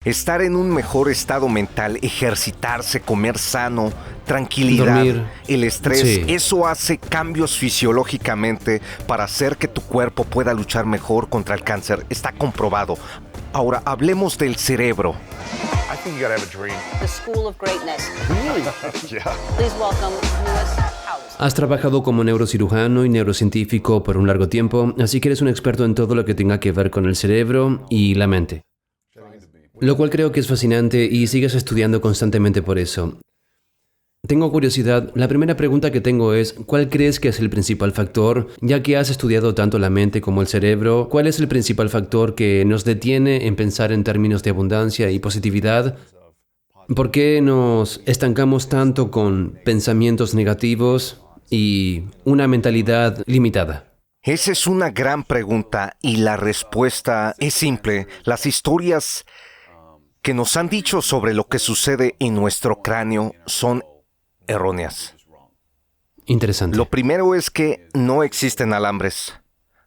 Estar en un mejor estado mental, ejercitarse, comer sano, tranquilidad, Dormir. el estrés, Sí. eso hace cambios fisiológicamente para hacer que tu cuerpo pueda luchar mejor contra el cáncer. Está comprobado. Ahora, hablemos del cerebro. I think you gotta have a dream. The School of Greatness. Yeah. Please welcome Lewis Howes. Has trabajado como neurocirujano y neurocientífico por un largo tiempo, así que eres un experto en todo lo que tenga que ver con el cerebro y la mente. Lo cual creo que es fascinante y sigues estudiando constantemente por eso. Tengo curiosidad, la primera pregunta que tengo es, ¿cuál crees que es el principal factor, ya que has estudiado tanto la mente como el cerebro? ¿Cuál es el principal factor que nos detiene en pensar en términos de abundancia y positividad? ¿Por qué nos estancamos tanto con pensamientos negativos y una mentalidad limitada? Esa es una gran pregunta y la respuesta es simple. Las historias que nos han dicho sobre lo que sucede en nuestro cráneo son erróneas. Interesante. Lo primero es que no existen alambres,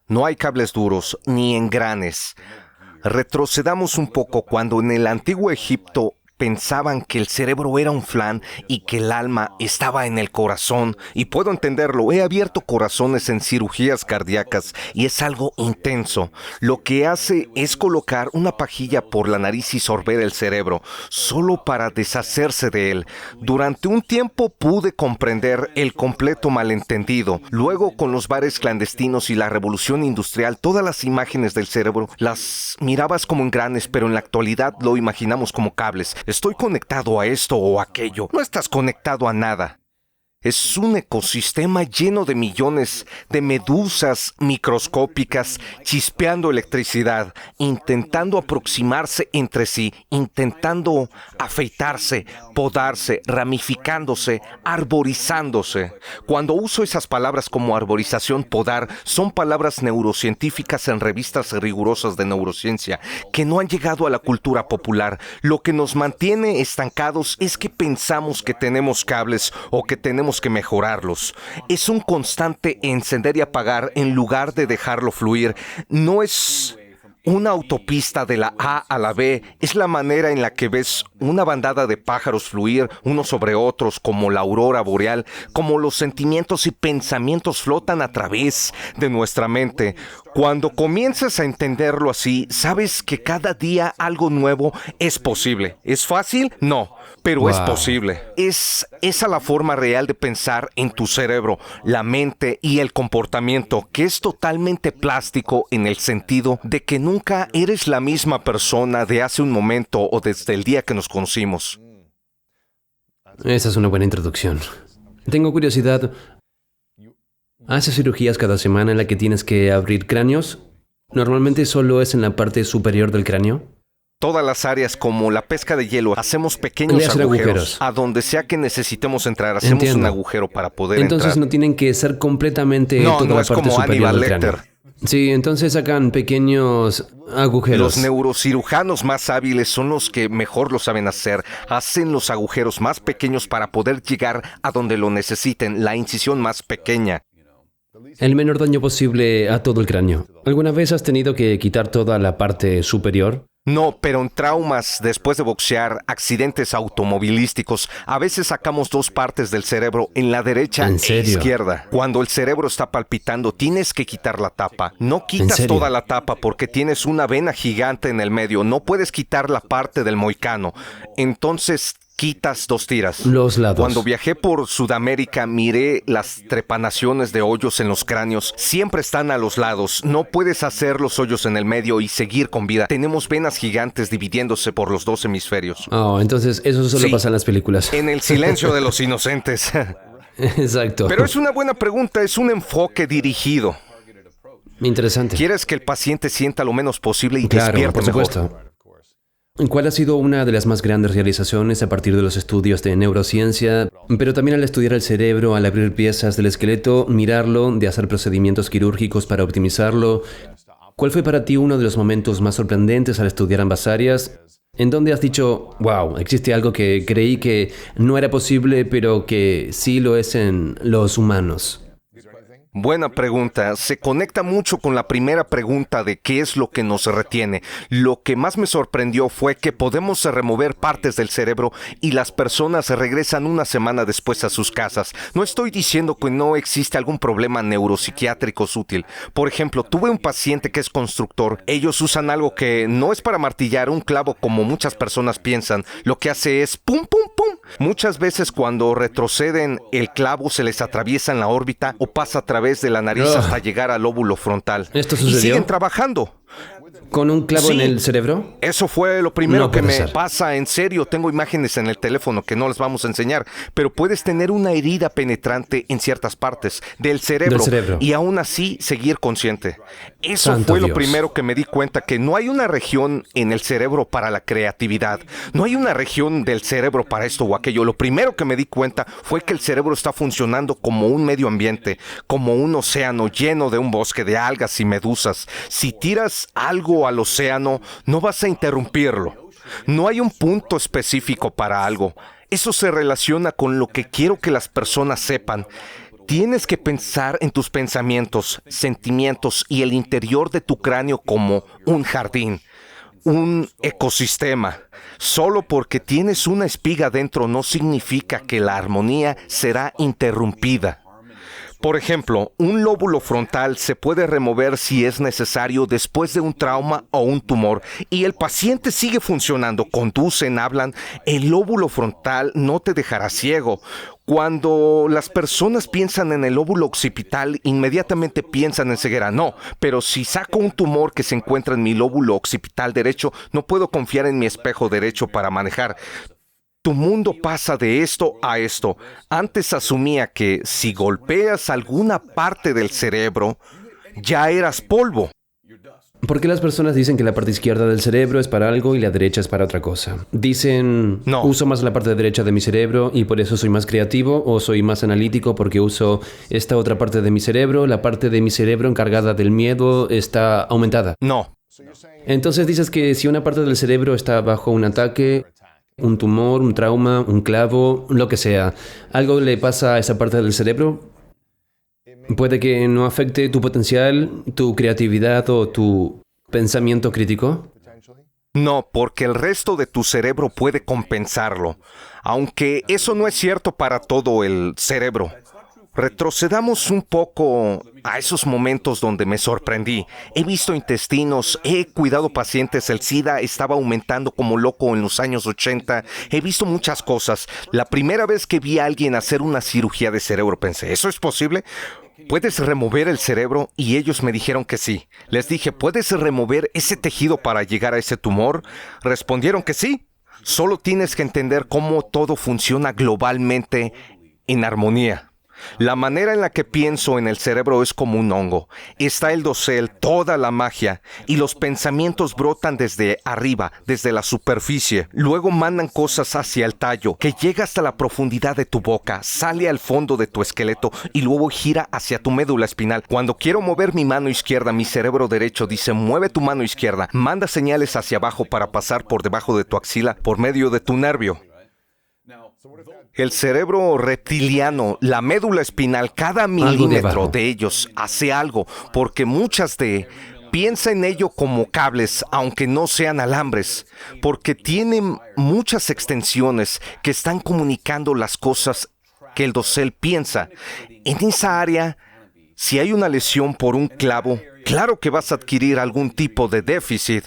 no hay cables duros ni engranes. Retrocedamos un poco cuando en el antiguo Egipto pensaban que el cerebro era un flan y que el alma estaba en el corazón. Y puedo entenderlo, he abierto corazones en cirugías cardíacas y es algo intenso. Lo que hace es colocar una pajilla por la nariz y sorber el cerebro, solo para deshacerse de él. Durante un tiempo pude comprender el completo malentendido. Luego, con los bares clandestinos y la revolución industrial, todas las imágenes del cerebro las mirabas como engranes, pero en la actualidad lo imaginamos como cables. Estoy conectado a esto o aquello. No estás conectado a nada. Es un ecosistema lleno de millones de medusas microscópicas chispeando electricidad, intentando aproximarse entre sí, intentando afeitarse, podarse, ramificándose, arborizándose. Cuando uso esas palabras como arborización, podar, son palabras neurocientíficas en revistas rigurosas de neurociencia que no han llegado a la cultura popular. Lo que nos mantiene estancados es que pensamos que tenemos cables o que tenemos que mejorarlos. Es un constante encender y apagar en lugar de dejarlo fluir. No es una autopista de la A a la B, es la manera en la que ves una bandada de pájaros fluir unos sobre otros, como la aurora boreal, como los sentimientos y pensamientos flotan a través de nuestra mente. Cuando comienzas a entenderlo así, sabes que cada día algo nuevo es posible. ¿Es fácil? No. Pero es posible. Es esa la forma real de pensar en tu cerebro, la mente y el comportamiento, que es totalmente plástico en el sentido de que nunca eres la misma persona de hace un momento o desde el día que nos conocimos. Esa es una buena introducción. Tengo curiosidad. ¿Haces cirugías cada semana en la que tienes que abrir cráneos? ¿Normalmente solo es en la parte superior del cráneo? Todas las áreas como la pesca de hielo, hacemos pequeños Le hacen agujeros. agujeros. A donde sea que necesitemos entrar, hacemos Entiendo. un agujero para poder Entonces entrar. no tienen que ser completamente No, toda no la es parte como superior Hannibal del cráneo. Lecter. Sí, entonces sacan pequeños agujeros. Los neurocirujanos más hábiles son los que mejor lo saben hacer. Hacen los agujeros más pequeños para poder llegar a donde lo necesiten, la incisión más pequeña. El menor daño posible a todo el cráneo. ¿Alguna vez has tenido que quitar toda la parte superior? No, pero en traumas, después de boxear, accidentes automovilísticos, a veces sacamos dos partes del cerebro, en la derecha ¿En e serio? izquierda. Cuando el cerebro está palpitando, tienes que quitar la tapa. No quitas serio? toda la tapa porque tienes una vena gigante en el medio. No puedes quitar la parte del moicano. Entonces quitas dos tiras. Los lados. Cuando viajé por Sudamérica, miré las trepanaciones de hoyos en los cráneos. Siempre están a los lados. No puedes hacer los hoyos en el medio y seguir con vida. Tenemos venas gigantes dividiéndose por los dos hemisferios. Oh, entonces eso solo Sí. pasa en las películas. En el silencio de los inocentes. Exacto. Pero es una buena pregunta, es un enfoque dirigido. Interesante. Quieres que el paciente sienta lo menos posible y Claro, despierte por mejor. supuesto. ¿Cuál ha sido una de las más grandes realizaciones a partir de los estudios de neurociencia, pero también al estudiar el cerebro, al abrir piezas del esqueleto, mirarlo, de hacer procedimientos quirúrgicos para optimizarlo? ¿Cuál fue para ti uno de los momentos más sorprendentes al estudiar ambas áreas? ¿En donde has dicho, wow, existe algo que creí que no era posible, pero que sí lo es en los humanos? Buena pregunta. Se conecta mucho con la primera pregunta de qué es lo que nos retiene. Lo que más me sorprendió fue que podemos remover partes del cerebro y las personas regresan una semana después a sus casas. No estoy diciendo que no existe algún problema neuropsiquiátrico útil. Por ejemplo, tuve un paciente que es constructor. Ellos usan algo que no es para martillar un clavo como muchas personas piensan. Lo que hace es pum, pum, pum. Muchas veces cuando retroceden, el clavo se les atraviesa en la órbita o pasa a través de la nariz hasta llegar al lóbulo frontal. ¿Esto Y sucedió? siguen trabajando. ¿Con un clavo Sí. en el cerebro? Eso fue lo primero No que puede me ser. pasa, en serio. Tengo imágenes en el teléfono que no les vamos a enseñar, pero puedes tener una herida penetrante en ciertas partes del cerebro, y aún así seguir consciente. Eso Santo fue lo Dios. primero que me di cuenta, que no hay una región en el cerebro para la creatividad. No hay una región del cerebro para esto o aquello. Lo primero que me di cuenta fue que el cerebro está funcionando como un medio ambiente, como un océano lleno de un bosque de algas y medusas. Si tiras algo al océano, no vas a interrumpirlo. No hay un punto específico para algo. Eso se relaciona con lo que quiero que las personas sepan. Tienes que pensar en tus pensamientos, sentimientos y el interior de tu cráneo como un jardín, un ecosistema. Solo porque tienes una espiga dentro no significa que la armonía será interrumpida. Por ejemplo, un lóbulo frontal se puede remover si es necesario después de un trauma o un tumor y el paciente sigue funcionando, conducen, hablan. El lóbulo frontal no te dejará ciego. Cuando las personas piensan en el lóbulo occipital, inmediatamente piensan en ceguera. No, pero si saco un tumor que se encuentra en mi lóbulo occipital derecho, no puedo confiar en mi espejo derecho para manejar. Tu mundo pasa de esto a esto. Antes asumía que si golpeas alguna parte del cerebro, ya eras polvo. ¿Por qué las personas dicen que la parte izquierda del cerebro es para algo y la derecha es para otra cosa? Dicen, No. uso más la parte derecha de mi cerebro y por eso soy más creativo, o soy más analítico porque uso esta otra parte de mi cerebro, la parte de mi cerebro encargada del miedo está aumentada. No. Entonces dices que si una parte del cerebro está bajo un ataque, un tumor, un trauma, un clavo, lo que sea, ¿algo le pasa a esa parte del cerebro? ¿Puede que no afecte tu potencial, tu creatividad o tu pensamiento crítico? No, porque el resto de tu cerebro puede compensarlo. Aunque eso no es cierto para todo el cerebro. Retrocedamos un poco a esos momentos donde me sorprendí. He visto intestinos, he cuidado pacientes, el SIDA estaba aumentando como loco en los años 80. He visto muchas cosas. La primera vez que vi a alguien hacer una cirugía de cerebro pensé, ¿eso es posible? ¿Puedes remover el cerebro? Y ellos me dijeron que sí. Les dije, ¿puedes remover ese tejido para llegar a ese tumor? Respondieron que sí. Solo tienes que entender cómo todo funciona globalmente en armonía. La manera en la que pienso en el cerebro es como un hongo. Está el dosel, toda la magia, y los pensamientos brotan desde arriba, desde la superficie. Luego mandan cosas hacia el tallo, que llega hasta la profundidad de tu boca, sale al fondo de tu esqueleto y luego gira hacia tu médula espinal. Cuando quiero mover mi mano izquierda, mi cerebro derecho dice, mueve tu mano izquierda. Manda señales hacia abajo para pasar por debajo de tu axila, por medio de tu nervio. El cerebro reptiliano, la médula espinal, cada milímetro debajo. de ellos hace algo, porque piensa en ello como cables, aunque no sean alambres, porque tienen muchas extensiones que están comunicando las cosas que el dosel piensa. En esa área, si hay una lesión por un clavo, claro que vas a adquirir algún tipo de déficit.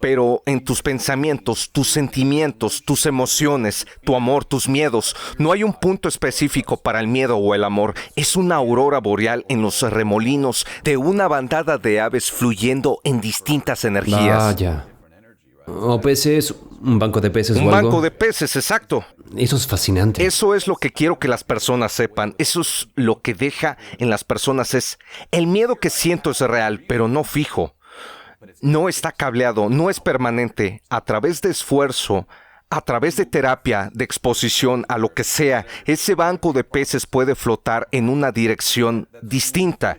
Pero en tus pensamientos, tus sentimientos, tus emociones, tu amor, tus miedos, no hay un punto específico para el miedo o el amor. Es una aurora boreal en los remolinos de una bandada de aves fluyendo en distintas energías. Vaya. O peces, un banco de peces Un o algo. banco de peces, exacto. Eso es fascinante. Eso es lo que quiero que las personas sepan. Eso es lo que deja en las personas. El miedo que siento es real, pero no fijo. No está cableado, no es permanente. A través de esfuerzo, a través de terapia, de exposición a lo que sea, ese banco de peces puede flotar en una dirección distinta.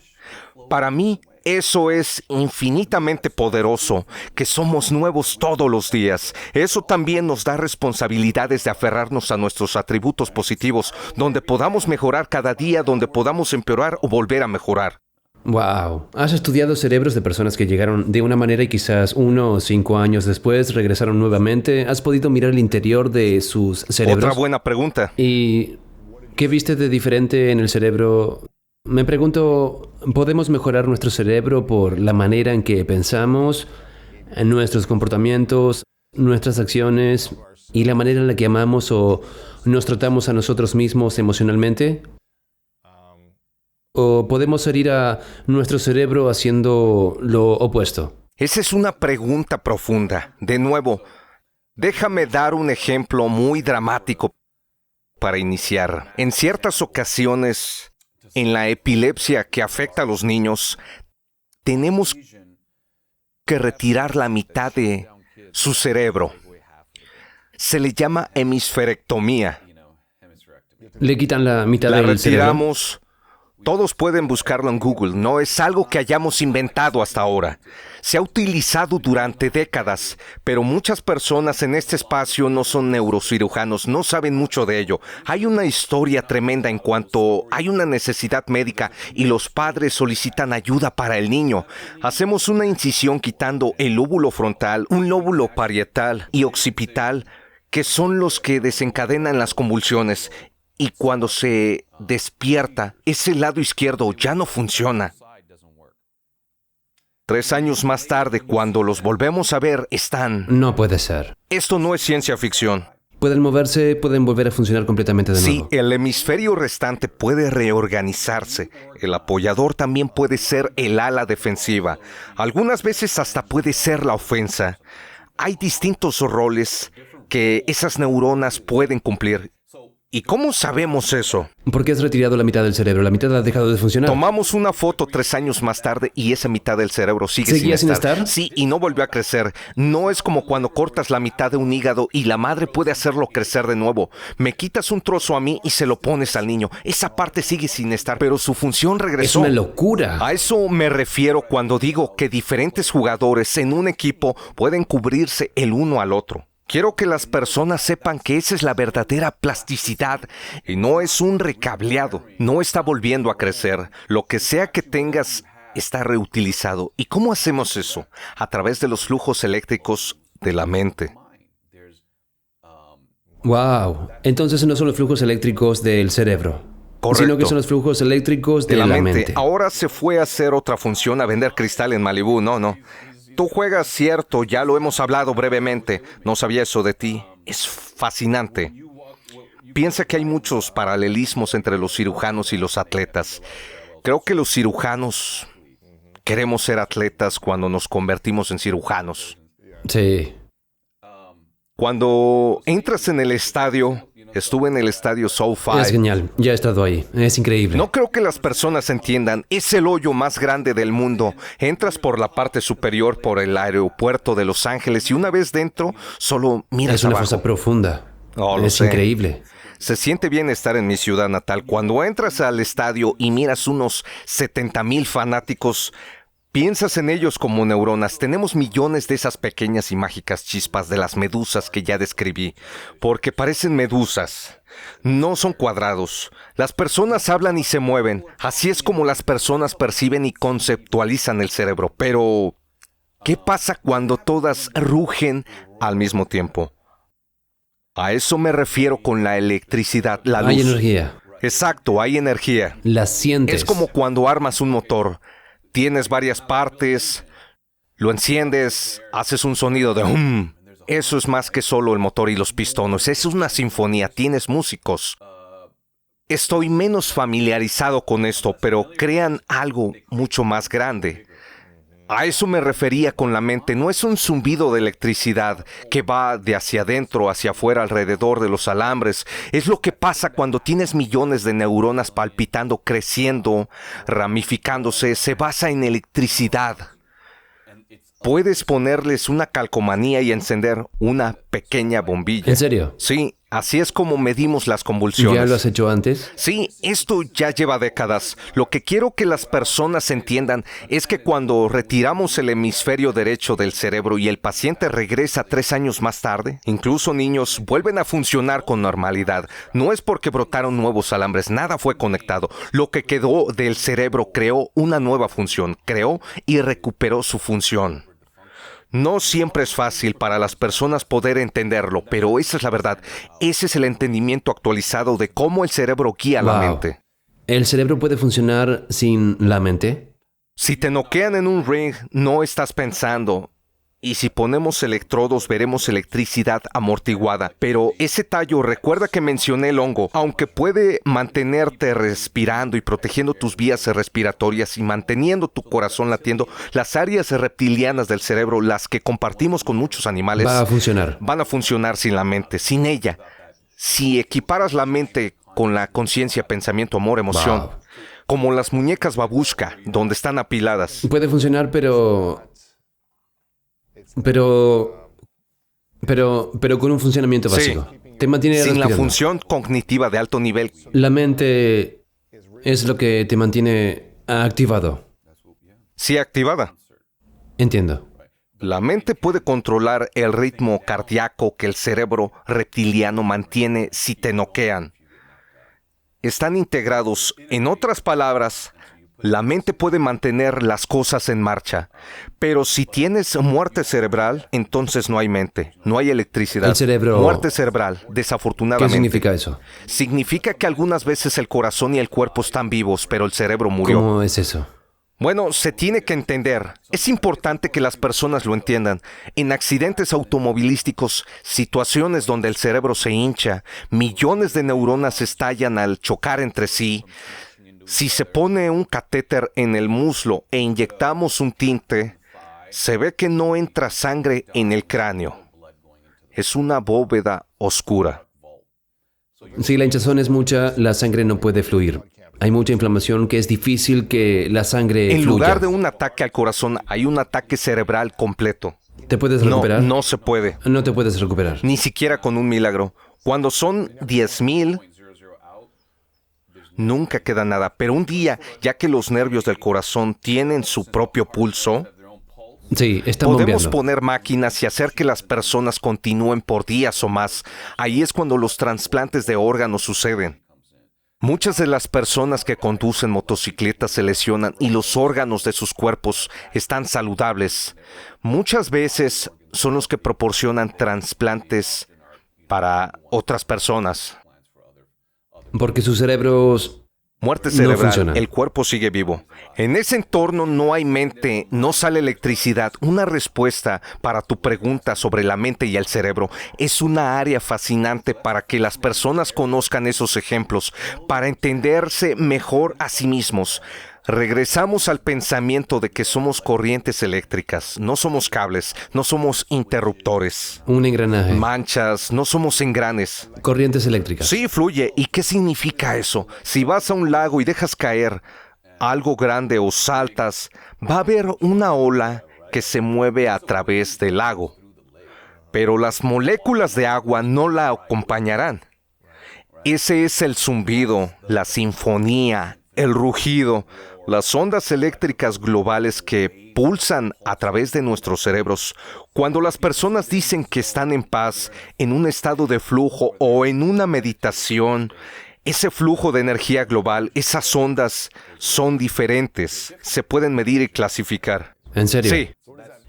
Para mí, Eso es infinitamente poderoso, que somos nuevos todos los días. Eso también nos da responsabilidades de aferrarnos a nuestros atributos positivos, donde podamos mejorar cada día, donde podamos empeorar o volver a mejorar. Wow. Has estudiado cerebros de personas que llegaron de una manera y quizás 1 o 5 años después regresaron nuevamente. ¿Has podido mirar el interior de sus cerebros? Otra buena pregunta. ¿Y qué viste de diferente en el cerebro? Me pregunto, ¿podemos mejorar nuestro cerebro por la manera en que pensamos, en nuestros comportamientos, nuestras acciones y la manera en la que amamos o nos tratamos a nosotros mismos emocionalmente? ¿O podemos herir a nuestro cerebro haciendo lo opuesto? Esa es una pregunta profunda. De nuevo, déjame dar un ejemplo muy dramático para iniciar. En ciertas ocasiones, en la epilepsia que afecta a los niños, tenemos que retirar la mitad de su cerebro. Se le llama hemisferectomía. ¿Le quitan la mitad La del cerebro? retiramos. Todos pueden buscarlo en Google. No es algo que hayamos inventado hasta ahora. Se ha utilizado durante décadas, pero muchas personas en este espacio no son neurocirujanos, no saben mucho de ello. Hay una historia tremenda en cuanto hay una necesidad médica y los padres solicitan ayuda para el niño. Hacemos una incisión quitando el lóbulo frontal, un lóbulo parietal y occipital, que son los que desencadenan las convulsiones. Y cuando se despierta, ese lado izquierdo ya no funciona. 3 años más tarde, cuando los volvemos a ver, están... No puede ser. Esto no es ciencia ficción. Pueden moverse, pueden volver a funcionar completamente de Sí, nuevo. el hemisferio restante puede reorganizarse. El apoyador también puede ser el ala defensiva. Algunas veces hasta puede ser la ofensa. Hay distintos roles que esas neuronas pueden cumplir. ¿Y cómo sabemos eso? ¿Por qué has retirado la mitad del cerebro? La mitad ha dejado de funcionar. Tomamos una foto 3 años más tarde y esa mitad del cerebro sigue ¿Seguía sin sin estar. estar? Sí, y no volvió a crecer. No es como cuando cortas la mitad de un hígado y la madre puede hacerlo crecer de nuevo. Me quitas un trozo a mí y se lo pones al niño. Esa parte sigue sin estar, pero su función Es regresó. una locura. A eso me refiero cuando digo que diferentes jugadores en un equipo pueden cubrirse el uno al otro. Quiero que las personas sepan que esa es la verdadera plasticidad y no es un recableado, no está volviendo a crecer. Lo que sea que tengas está reutilizado. ¿Y cómo hacemos eso? A través de los flujos eléctricos de la mente. Wow. Entonces no son los flujos eléctricos del cerebro, Correcto. sino que son los flujos eléctricos de la mente. Ahora se fue a hacer otra función, a vender cristal en Malibú. No. Tú juegas, cierto, ya lo hemos hablado brevemente. No sabía eso de ti. Es fascinante. Piensa que hay muchos paralelismos entre los cirujanos y los atletas. Creo que los cirujanos queremos ser atletas cuando nos convertimos en cirujanos. Sí. Cuando entras en el estadio, estuve en el estadio SoFi. Es genial. Ya he estado ahí. Es increíble. No creo que las personas entiendan, es el hoyo más grande del mundo. Entras por la parte superior por el aeropuerto de Los Ángeles y una vez dentro, solo miras Es una abajo. fosa profunda. Lo Es sé. increíble. Se siente bien estar en mi ciudad natal. Cuando entras al estadio y miras unos 70,000 fanáticos, piensas en ellos como neuronas. Tenemos millones de esas pequeñas y mágicas chispas de las medusas que ya describí, porque parecen medusas. No son cuadrados. Las personas hablan y se mueven. Así es como las personas perciben y conceptualizan el cerebro. Pero, ¿qué pasa cuando todas rugen al mismo tiempo? A eso me refiero con la electricidad, la luz. Hay energía. Exacto, hay energía. La sientes. Es como cuando armas un motor. Tienes varias partes, lo enciendes, haces un sonido de hum. Eso es más que solo el motor y los pistones. Es una sinfonía, tienes músicos. Estoy menos familiarizado con esto, pero crean algo mucho más grande. A eso me refería con la mente. No es un zumbido de electricidad que va de hacia adentro, hacia afuera, alrededor de los alambres. Es lo que pasa cuando tienes millones de neuronas palpitando, creciendo, ramificándose. Se basa en electricidad. Puedes ponerles una calcomanía y encender una pequeña bombilla. ¿En serio? Sí, Así es como medimos las ¿Ya convulsiones. lo has hecho antes? Sí, esto ya lleva décadas. Lo que quiero que las personas entiendan es que cuando retiramos el hemisferio derecho del cerebro y el paciente regresa 3 años más tarde, incluso niños vuelven a funcionar con normalidad. No es porque brotaron nuevos alambres, nada fue conectado. Lo que quedó del cerebro creó una nueva función, creó y recuperó su función. No siempre es fácil para las personas poder entenderlo, pero esa es la verdad. Ese es el entendimiento actualizado de cómo el cerebro guía la Wow. mente. ¿El cerebro puede funcionar sin la mente? Si te noquean en un ring, no estás pensando. Y si ponemos electrodos, veremos electricidad amortiguada. Pero ese tallo, recuerda que mencioné el hongo, aunque puede mantenerte respirando y protegiendo tus vías respiratorias y manteniendo tu corazón latiendo, las áreas reptilianas del cerebro, las que compartimos con muchos animales, Va a funcionar. van a funcionar sin la mente, sin ella. Si equiparas la mente con la conciencia, pensamiento, amor, emoción, Wow. como las muñecas babushka, donde están apiladas. Puede funcionar, pero con un funcionamiento Sí. básico. Te mantiene Sin la respirando. función cognitiva de alto nivel. La mente es lo que te mantiene activado. Sí, activada. Entiendo. La mente puede controlar el ritmo cardíaco que el cerebro reptiliano mantiene si te noquean. Están integrados. En otras palabras, la mente puede mantener las cosas en marcha. Pero si tienes muerte cerebral, entonces no hay mente, no hay electricidad. El cerebro- Muerte cerebral, ¿Qué desafortunadamente. significa eso? Significa que algunas veces el corazón y el cuerpo están vivos, pero el cerebro murió. ¿Cómo es eso? Bueno, se tiene que entender. Es importante que las personas lo entiendan. En accidentes automovilísticos, situaciones donde el cerebro se hincha, millones de neuronas estallan al chocar entre sí. Si se pone un catéter en el muslo e inyectamos un tinte, se ve que no entra sangre en el cráneo. Es una bóveda oscura. Si la hinchazón es mucha, la sangre no puede fluir. Hay mucha inflamación que es difícil que la sangre En fluya. lugar de un ataque al corazón, hay un ataque cerebral completo. ¿Te puedes No, recuperar? no se puede. No te puedes recuperar. Ni siquiera con un milagro. Cuando son 10,000, nunca queda nada. Pero un día, ya que los nervios del corazón tienen su propio pulso, Sí, están podemos bombeando. poner máquinas y hacer que las personas continúen por días o más. Ahí es cuando los trasplantes de órganos suceden. Muchas de las personas que conducen motocicletas se lesionan y los órganos de sus cuerpos están saludables. Muchas veces son los que proporcionan trasplantes para otras personas. Porque sus cerebros... Muerte No cerebral, funciona. el cuerpo sigue vivo. En ese entorno no hay mente, no sale electricidad. Una respuesta para tu pregunta sobre la mente y el cerebro es una área fascinante para que las personas conozcan esos ejemplos, para entenderse mejor a sí mismos. Regresamos al pensamiento de que somos corrientes eléctricas, no somos cables, no somos interruptores, Un engranaje. manchas, no somos engranes. Corrientes eléctricas. Sí, fluye. ¿Y qué significa eso? Si vas a un lago y dejas caer algo grande o saltas, va a haber una ola que se mueve a través del lago. Pero las moléculas de agua no la acompañarán. Ese es el zumbido, la sinfonía, el rugido, las ondas eléctricas globales que pulsan a través de nuestros cerebros. Cuando las personas dicen que están en paz, en un estado de flujo o en una meditación, ese flujo de energía global, esas ondas son diferentes. Se pueden medir y clasificar. ¿En serio? Sí.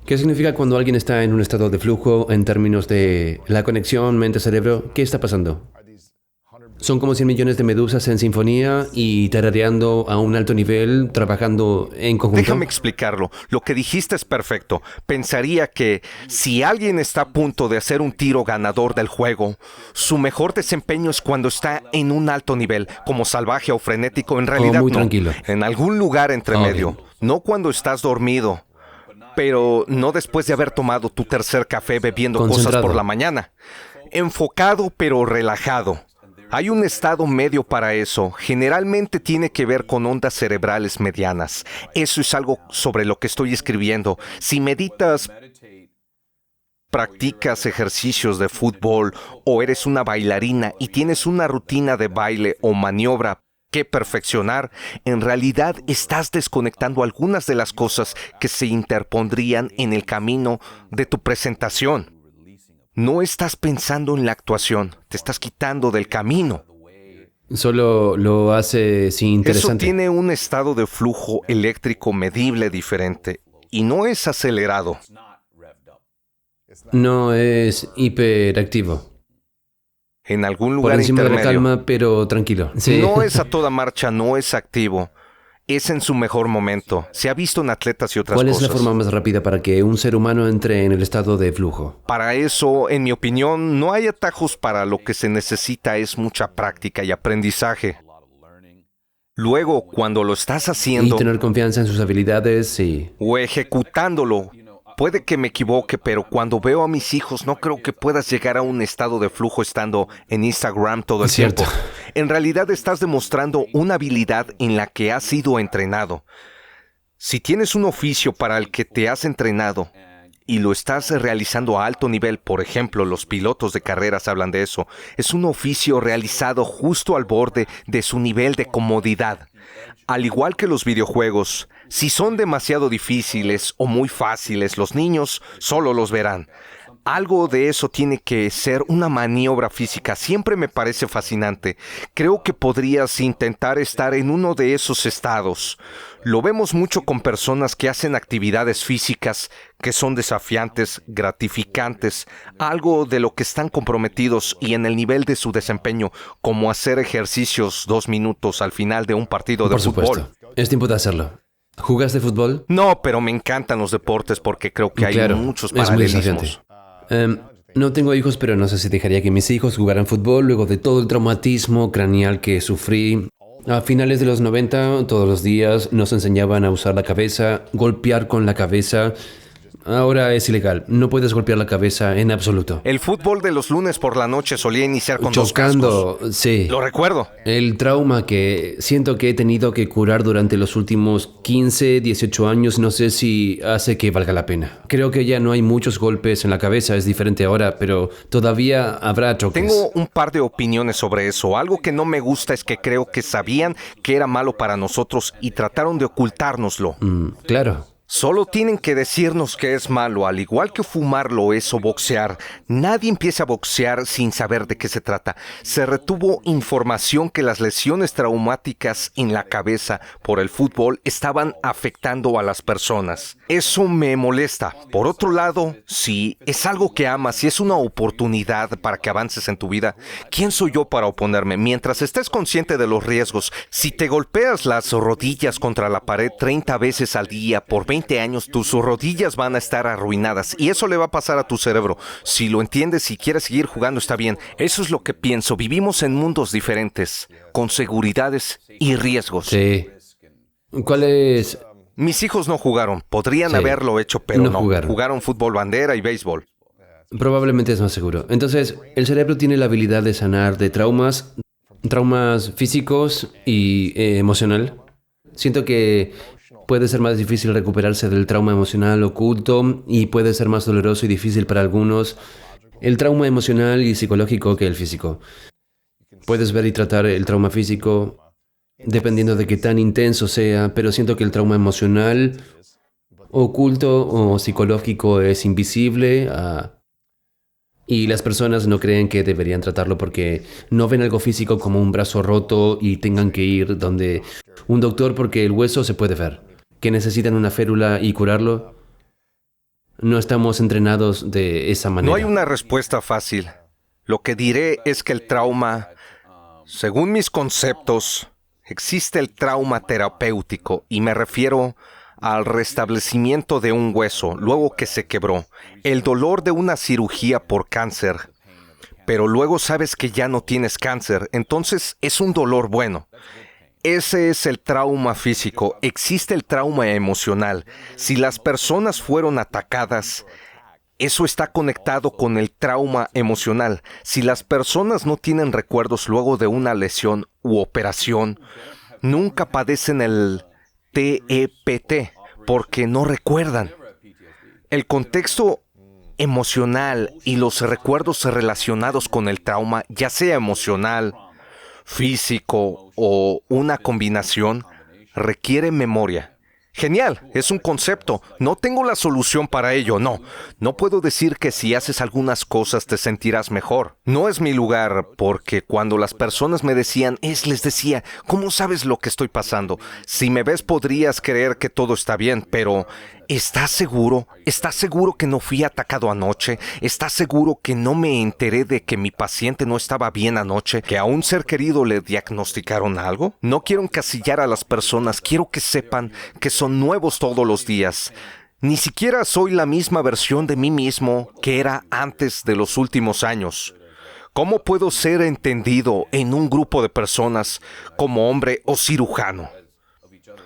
¿Qué significa cuando alguien está en un estado de flujo en términos de la conexión mente-cerebro? ¿Qué está pasando? Son como 100 millones de medusas en sinfonía y tarareando a un alto nivel, trabajando en conjunto. Déjame explicarlo. Lo que dijiste es perfecto. Pensaría que si alguien está a punto de hacer un tiro ganador del juego, su mejor desempeño es cuando está en un alto nivel, como salvaje o frenético. En realidad muy no. tranquilo. En algún lugar entre Ok. medio. No cuando estás dormido. Pero no después de haber tomado tu tercer café bebiendo cosas Concentrado. por la mañana. Enfocado pero relajado. Hay un estado medio para eso. Generalmente tiene que ver con ondas cerebrales medianas. Eso es algo sobre lo que estoy escribiendo. Si meditas practicas ejercicios de fútbol o eres una bailarina y tienes una rutina de baile o maniobra que perfeccionar, en realidad estás desconectando algunas de las cosas que se interpondrían en el camino de tu presentación. No estás pensando en la actuación, te estás quitando del camino. Solo lo hace sí Eso interesante. tiene un estado de flujo eléctrico medible diferente y no es acelerado. No es hiperactivo. En algún Por lugar encima de la intermedio. calma, pero tranquilo. Sí. No es a toda marcha, no es activo. Es en su mejor momento. Se ha visto en atletas y otras ¿Cuál cosas. es la forma más rápida para que un ser humano entre en el estado de flujo? Para eso, en mi opinión, no hay atajos. Para lo que se necesita es mucha práctica y aprendizaje. Luego, cuando lo estás Y haciendo tener confianza en sus habilidades, sí. o ejecutándolo, puede que me equivoque, pero cuando veo a mis hijos no creo que puedas llegar a un estado de flujo estando en Instagram todo el Cierto. tiempo. En realidad estás demostrando una habilidad en la que has sido entrenado. Si tienes un oficio para el que te has entrenado y lo estás realizando a alto nivel, por ejemplo, los pilotos de carreras hablan de eso, es un oficio realizado justo al borde de su nivel de comodidad. Al igual que los videojuegos, si son demasiado difíciles o muy fáciles, los niños solo los verán. Algo de eso tiene que ser una maniobra física. Siempre me parece fascinante. Creo que podrías intentar estar en uno de esos estados. Lo vemos mucho con personas que hacen actividades físicas que son desafiantes, gratificantes, algo de lo que están comprometidos y en el nivel de su desempeño, como hacer ejercicios 2 minutos al final de un partido de Por fútbol. supuesto. Es tiempo de hacerlo. ¿Jugaste fútbol? No, pero me encantan los deportes porque creo que hay Claro, muchos es muy paralelismos. desafiante. No tengo hijos, pero no sé si dejaría que mis hijos jugaran fútbol luego de todo el traumatismo craneal que sufrí. A finales de los 90, todos los días nos enseñaban a usar la cabeza, golpear con la cabeza. Ahora es ilegal. No puedes golpear la cabeza en absoluto. El fútbol de los lunes por la noche solía iniciar con 2 Chocando, cascos. sí. Lo recuerdo. El trauma que siento que he tenido que curar durante los últimos 15, 18 años, no sé si hace que valga la pena. Creo que ya no hay muchos golpes en la cabeza, es diferente ahora, pero todavía habrá choques. Tengo un par de opiniones sobre eso. Algo que no me gusta es que creo que sabían que era malo para nosotros y trataron de ocultárnoslo. Claro. Solo tienen que decirnos que es malo, al igual que fumar lo es o boxear. Nadie empieza a boxear sin saber de qué se trata. Se retuvo información que las lesiones traumáticas en la cabeza por el fútbol estaban afectando a las personas. Eso me molesta. Por otro lado, si es algo que amas, si es una oportunidad para que avances en tu vida, ¿quién soy yo para oponerme? Mientras estés consciente de los riesgos, si te golpeas las rodillas contra la pared 30 veces al día por 20 años, tus rodillas van a estar arruinadas y eso le va a pasar a tu cerebro. Si lo entiendes y quieres seguir jugando, está bien. Eso es lo que pienso. Vivimos en mundos diferentes, con seguridades y riesgos. Sí. ¿Cuál es? Mis hijos no jugaron. Podrían Sí. haberlo hecho, pero No no. jugaron. Jugaron fútbol bandera y béisbol. Probablemente es más seguro. Entonces, el cerebro tiene la habilidad de sanar de traumas físicos y emocional. Siento que puede ser más difícil recuperarse del trauma emocional oculto y puede ser más doloroso y difícil para algunos el trauma emocional y psicológico que el físico. Puedes ver y tratar el trauma físico dependiendo de qué tan intenso sea, pero siento que el trauma emocional oculto o psicológico es invisible y las personas no creen que deberían tratarlo porque no ven algo físico como un brazo roto y tengan que ir donde un doctor porque el hueso se puede ver. Que necesitan una férula y curarlo. No estamos entrenados de esa manera. No hay una respuesta fácil. Lo que diré es que el trauma, según mis conceptos, existe el trauma terapéutico y me refiero al restablecimiento de un hueso luego que se quebró, el dolor de una cirugía por cáncer, pero luego sabes que ya no tienes cáncer, entonces es un dolor bueno. Ese es el trauma físico. Existe el trauma emocional. Si las personas fueron atacadas, eso está conectado con el trauma emocional. Si las personas no tienen recuerdos luego de una lesión u operación, nunca padecen el TEPT porque no recuerdan. El contexto emocional y los recuerdos relacionados con el trauma, ya sea emocional, físico o una combinación, requiere memoria. Genial, es un concepto. No tengo la solución para ello, no. No puedo decir que si haces algunas cosas te sentirás mejor. No es mi lugar, porque cuando las personas me decían, les decía, ¿cómo sabes lo que estoy pasando? Si me ves podrías creer que todo está bien, pero ¿estás seguro? ¿Estás seguro que no fui atacado anoche? ¿Estás seguro que no me enteré de que mi paciente no estaba bien anoche? ¿Que a un ser querido le diagnosticaron algo? No quiero encasillar a las personas, quiero que sepan que son nuevos todos los días. Ni siquiera soy la misma versión de mí mismo que era antes de los últimos años. ¿Cómo puedo ser entendido en un grupo de personas como hombre o cirujano?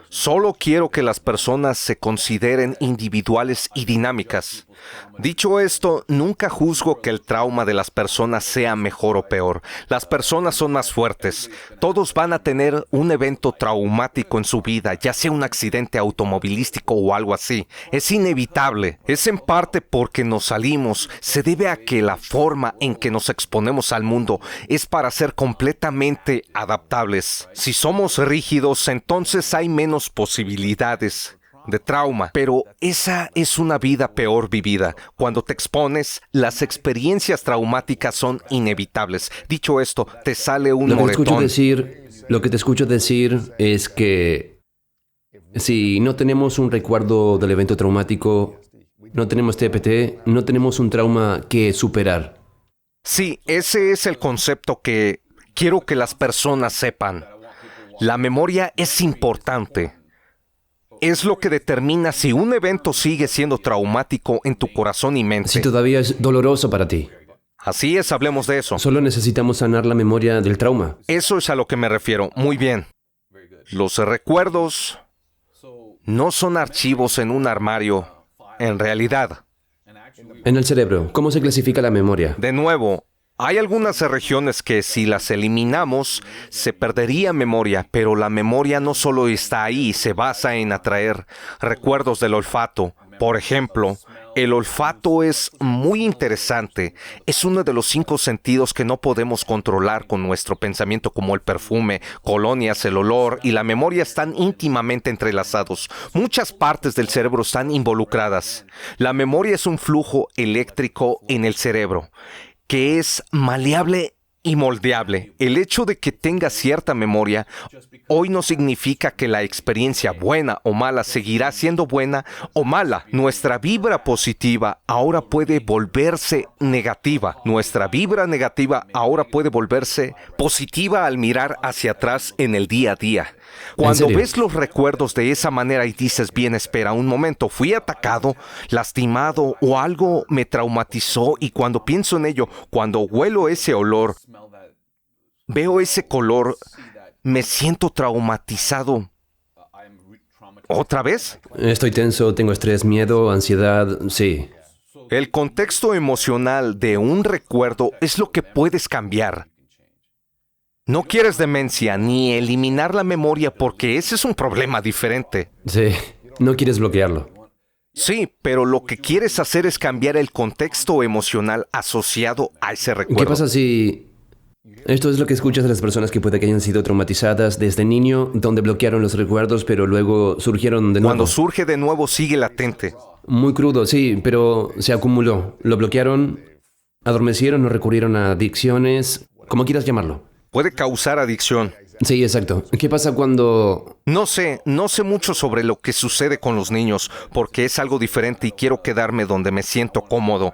Solo quiero que las personas se consideren individuales y dinámicas. Dicho esto, nunca juzgo que el trauma de las personas sea mejor o peor. Las personas son más fuertes. Todos van a tener un evento traumático en su vida, ya sea un accidente automovilístico o algo así. Es inevitable. Es en parte porque nos salimos. Se debe a que la forma en que nos exponemos al mundo es para ser completamente adaptables. Si somos rígidos, entonces hay menos posibilidades de trauma, pero esa es una vida peor vivida. Cuando te expones, las experiencias traumáticas son inevitables. Dicho esto, te sale un moretón. Lo que te escucho decir es que si no tenemos un recuerdo del evento traumático, no tenemos TPT, no tenemos un trauma que superar. Sí, ese es el concepto que quiero que las personas sepan. La memoria es importante. Es lo que determina si un evento sigue siendo traumático en tu corazón y mente. Si todavía es doloroso para ti. Así es, hablemos de eso. Solo necesitamos sanar la memoria del trauma. Eso es a lo que me refiero. Muy bien. Los recuerdos no son archivos en un armario, en realidad. En el cerebro, ¿cómo se clasifica la memoria? De nuevo, hay algunas regiones que si las eliminamos, se perdería memoria, pero la memoria no solo está ahí, se basa en atraer recuerdos del olfato. Por ejemplo, el olfato es muy interesante. Es uno de los 5 sentidos que no podemos controlar con nuestro pensamiento, como el perfume, colonias, el olor y la memoria están íntimamente entrelazados. Muchas partes del cerebro están involucradas. La memoria es un flujo eléctrico en el cerebro que es maleable y moldeable. El hecho de que tenga cierta memoria hoy no significa que la experiencia buena o mala seguirá siendo buena o mala. Nuestra vibra positiva ahora puede volverse negativa. Nuestra vibra negativa ahora puede volverse positiva al mirar hacia atrás en el día a día. Cuando ves los recuerdos de esa manera y dices, bien, espera un momento, fui atacado, lastimado o algo me traumatizó, y cuando pienso en ello, cuando huelo ese olor, veo ese color, me siento traumatizado. ¿Otra vez? Estoy tenso, tengo estrés, miedo, ansiedad, sí. El contexto emocional de un recuerdo es lo que puedes cambiar. No quieres demencia ni eliminar la memoria porque ese es un problema diferente. Sí, no quieres bloquearlo. Sí, pero lo que quieres hacer es cambiar el contexto emocional asociado a ese recuerdo. ¿Qué pasa si esto es lo que escuchas de las personas que puede que hayan sido traumatizadas desde niño, donde bloquearon los recuerdos, pero luego surgieron de nuevo? Cuando surge de nuevo, sigue latente. Muy crudo, sí, pero se acumuló. Lo bloquearon, adormecieron o recurrieron a adicciones, como quieras llamarlo. Puede causar adicción. Sí, exacto. ¿Qué pasa cuando...? No sé mucho sobre lo que sucede con los niños, porque es algo diferente y quiero quedarme donde me siento cómodo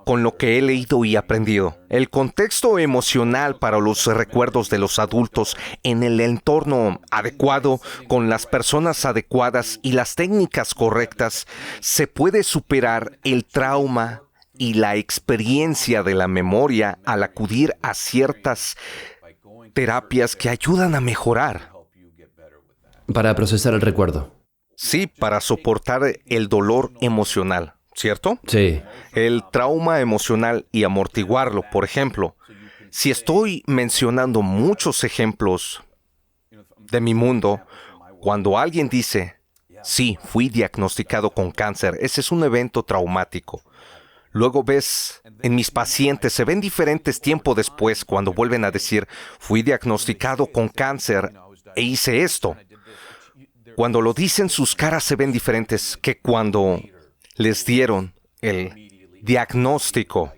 con lo que he leído y aprendido. El contexto emocional para los recuerdos de los adultos en el entorno adecuado, con las personas adecuadas y las técnicas correctas, se puede superar el trauma y la experiencia de la memoria al acudir a ciertas terapias que ayudan a mejorar. Para procesar el recuerdo. Sí, para soportar el dolor emocional, ¿cierto? Sí. El trauma emocional y amortiguarlo, por ejemplo. Si estoy mencionando muchos ejemplos de mi mundo, cuando alguien dice, sí, fui diagnosticado con cáncer, ese es un evento traumático. Luego ves en mis pacientes, se ven diferentes tiempo después cuando vuelven a decir, fui diagnosticado con cáncer e hice esto. Cuando lo dicen, sus caras se ven diferentes que cuando les dieron el diagnóstico.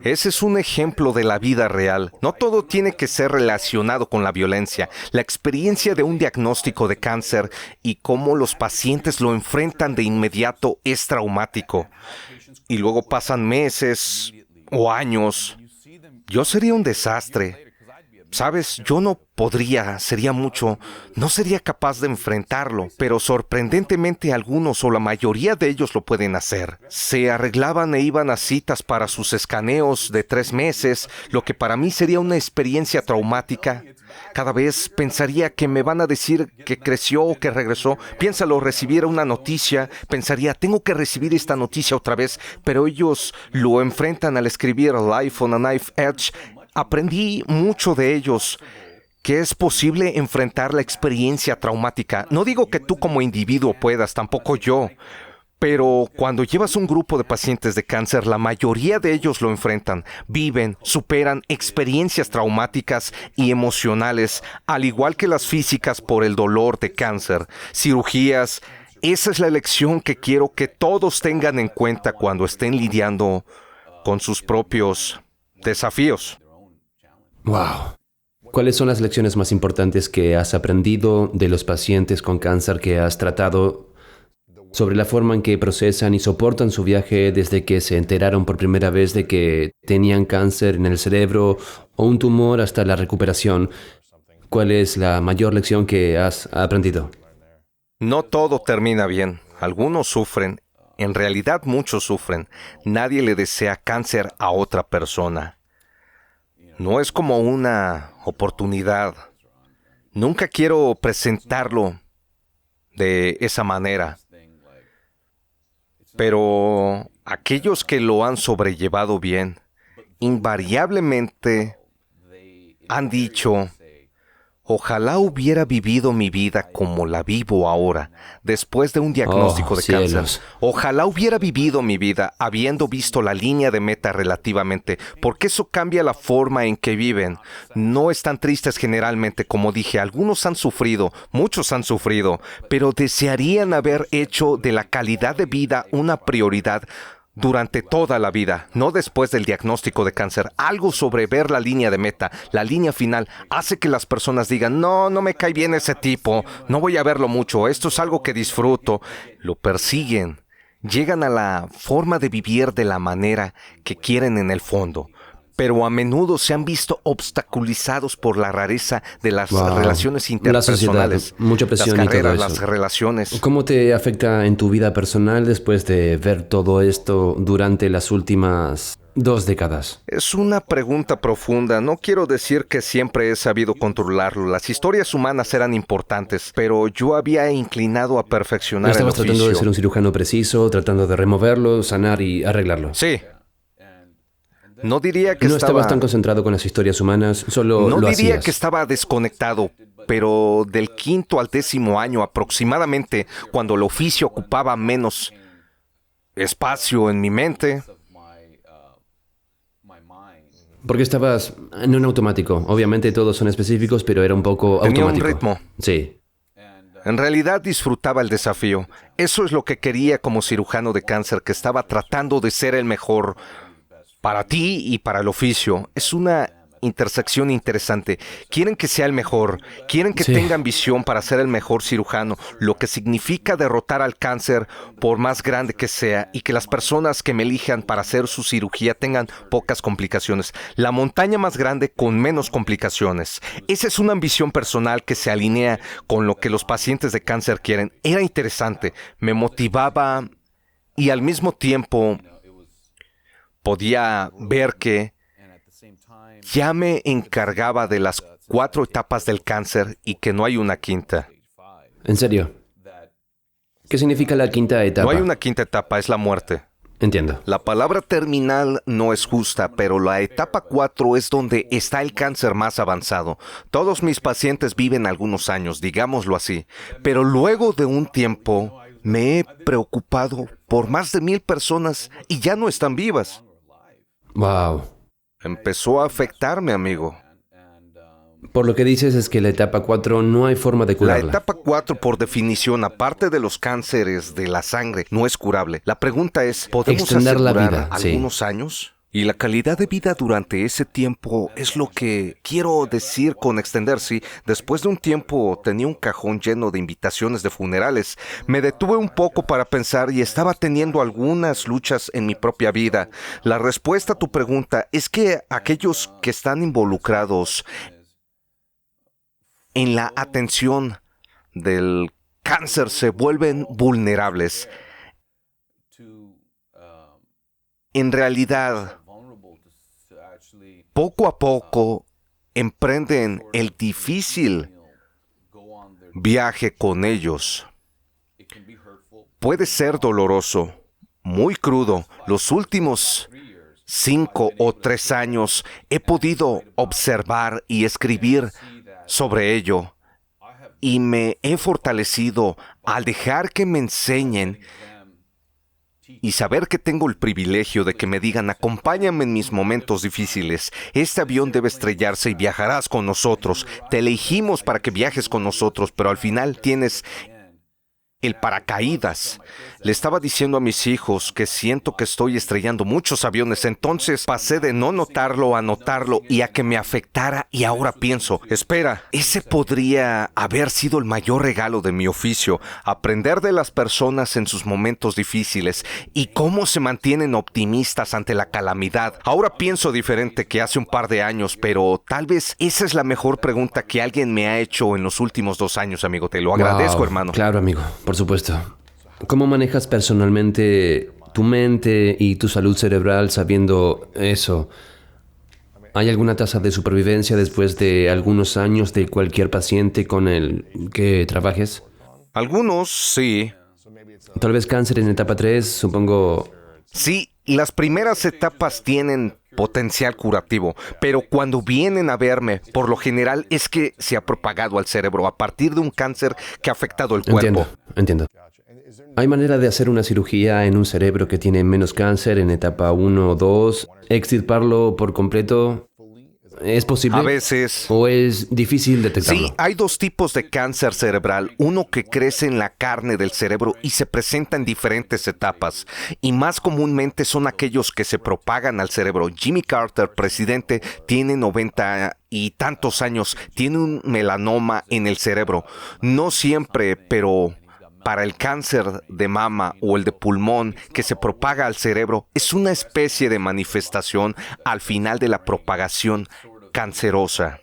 Ese es un ejemplo de la vida real. No todo tiene que ser relacionado con la violencia. La experiencia de un diagnóstico de cáncer y cómo los pacientes lo enfrentan de inmediato es traumático. Y luego pasan meses o años. Yo sería un desastre. ¿Sabes? Yo no podría, no sería capaz de enfrentarlo, pero sorprendentemente algunos o la mayoría de ellos lo pueden hacer. Se arreglaban e iban a citas para sus escaneos de 3 meses, lo que para mí sería una experiencia traumática. Cada vez pensaría que me van a decir que creció o que regresó. Piénsalo, recibiera una noticia, pensaría, tengo que recibir esta noticia otra vez, pero ellos lo enfrentan al escribir Life on a Knife Edge. Aprendí mucho de ellos, que es posible enfrentar la experiencia traumática. No digo que tú como individuo puedas, tampoco yo, pero cuando llevas un grupo de pacientes de cáncer, la mayoría de ellos lo enfrentan, viven, superan experiencias traumáticas y emocionales, al igual que las físicas por el dolor de cáncer, cirugías. Esa es la lección que quiero que todos tengan en cuenta cuando estén lidiando con sus propios desafíos. Wow. ¿Cuáles son las lecciones más importantes que has aprendido de los pacientes con cáncer que has tratado sobre la forma en que procesan y soportan su viaje desde que se enteraron por primera vez de que tenían cáncer en el cerebro o un tumor hasta la recuperación? ¿Cuál es la mayor lección que has aprendido? No todo termina bien. Algunos sufren. En realidad muchos sufren. Nadie le desea cáncer a otra persona. No es como una oportunidad. Nunca quiero presentarlo de esa manera. Pero aquellos que lo han sobrellevado bien, invariablemente han dicho, ojalá hubiera vivido mi vida como la vivo ahora, después de un diagnóstico de cáncer. Ojalá hubiera vivido mi vida habiendo visto la línea de meta relativamente, porque eso cambia la forma en que viven. No están tristes generalmente, como dije, algunos han sufrido, muchos han sufrido, pero desearían haber hecho de la calidad de vida una prioridad durante toda la vida, no después del diagnóstico de cáncer. Algo sobre ver la línea de meta, la línea final, hace que las personas digan, no me cae bien ese tipo, no voy a verlo mucho, esto es algo que disfruto. Lo persiguen, llegan a la forma de vivir de la manera que quieren en el fondo, pero a menudo se han visto obstaculizados por la rareza de las relaciones interpersonales. La sociedad, mucha presión las carreras, y todo eso. las relaciones. ¿Cómo te afecta en tu vida personal después de ver todo esto durante las últimas 2 décadas? Es una pregunta profunda. No quiero decir que siempre he sabido controlarlo. Las historias humanas eran importantes, pero yo había inclinado a perfeccionar el oficio. ¿Estabas tratando de ser un cirujano preciso, tratando de removerlo, sanar y arreglarlo? Sí. No diría que no estabas tan concentrado con las historias humanas, solo no lo diría hacías. que estaba desconectado, pero del 5º al 10º año aproximadamente, cuando el oficio ocupaba menos espacio en mi mente. Porque estabas no en automático. Obviamente todos son específicos, pero era un poco Tenía automático. un ritmo. Sí. En realidad disfrutaba el desafío. Eso es lo que quería como cirujano de cáncer, que estaba tratando de ser el mejor para ti y para el oficio. Es una intersección interesante. Quieren que sea el mejor, quieren que tengan visión para ser el mejor cirujano, lo que significa derrotar al cáncer por más grande que sea y que las personas que me elijan para hacer su cirugía tengan pocas complicaciones. La montaña más grande con menos complicaciones. Esa es una ambición personal que se alinea con lo que los pacientes de cáncer quieren. Era interesante, me motivaba y al mismo tiempo podía ver que ya me encargaba de las 4 etapas del cáncer y que no hay una quinta. ¿En serio? ¿Qué significa la 5ª etapa? No hay una quinta etapa, es la muerte. Entiendo. La palabra terminal no es justa, pero la etapa 4 es donde está el cáncer más avanzado. Todos mis pacientes viven algunos años, digámoslo así, pero luego de un tiempo Me he preocupado por más de 1,000 personas y ya no están vivas. Wow. Empezó a afectarme, amigo. Por lo que dices es que la etapa 4 no hay forma de La curarla. etapa 4, por definición, aparte de los cánceres de la sangre, no es curable. La pregunta es, ¿podemos Extender la asegurar vida, sí. algunos años? Y la calidad de vida durante ese tiempo es lo que quiero decir con extender, sí. Después de un tiempo tenía un cajón lleno de invitaciones de funerales. Me detuve un poco para pensar y estaba teniendo algunas luchas en mi propia vida. La respuesta a tu pregunta es que aquellos que están involucrados en la atención del cáncer se vuelven vulnerables. En realidad, poco a poco emprenden el difícil viaje con ellos. Puede ser doloroso, muy crudo. Los últimos 5 o 3 años he podido observar y escribir sobre ello y me he fortalecido al dejar que me enseñen y saber que tengo el privilegio de que me digan, acompáñame en mis momentos difíciles. Este avión debe estrellarse y viajarás con nosotros. Te elegimos para que viajes con nosotros, pero al final tienes el paracaídas. Le estaba diciendo a mis hijos que siento que estoy estrellando muchos aviones. Entonces pasé de no notarlo a notarlo y a que me afectara, y ahora pienso, espera, ese podría haber sido el mayor regalo de mi oficio, aprender de las personas en sus momentos difíciles y cómo se mantienen optimistas ante la calamidad. Ahora pienso diferente que hace un par de años, pero tal vez esa es la mejor pregunta que alguien me ha hecho en los últimos 2 años, amigo. Te lo agradezco, Wow. hermano. Claro, amigo, por supuesto. ¿Cómo manejas personalmente tu mente y tu salud cerebral sabiendo eso? ¿Hay alguna tasa de supervivencia después de algunos años de cualquier paciente con el que trabajes? Algunos, sí. Tal vez cáncer en etapa 3, supongo. Sí, las primeras etapas tienen potencial curativo, pero cuando vienen a verme, por lo general es que se ha propagado al cerebro a partir de un cáncer que ha afectado el cuerpo. Entiendo. ¿Hay manera de hacer una cirugía en un cerebro que tiene menos cáncer en etapa 1 o 2? ¿Extirparlo por completo? ¿Es posible? A veces. ¿O es difícil detectarlo? Sí, hay 2 tipos de cáncer cerebral. Uno que crece en la carne del cerebro y se presenta en diferentes etapas. Y más comúnmente son aquellos que se propagan al cerebro. Jimmy Carter, presidente, tiene 90 y tantos años. Tiene un melanoma en el cerebro. No siempre, pero para el cáncer de mama o el de pulmón que se propaga al cerebro, es una especie de manifestación al final de la propagación cancerosa.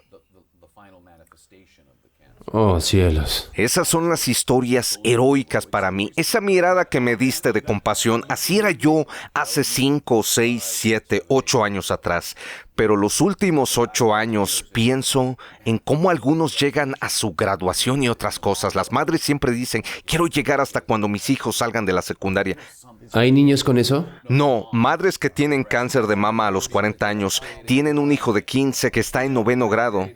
Oh, cielos. Esas son las historias heroicas para mí. Esa mirada que me diste de compasión, así era yo hace 5, 6, 7, 8 años atrás. Pero los últimos 8 años pienso en cómo algunos llegan a su graduación y otras cosas. Las madres siempre dicen, quiero llegar hasta cuando mis hijos salgan de la secundaria. ¿Hay niños con eso? No, madres que tienen cáncer de mama a los 40 años, tienen un hijo de 15 que está en 9º grado.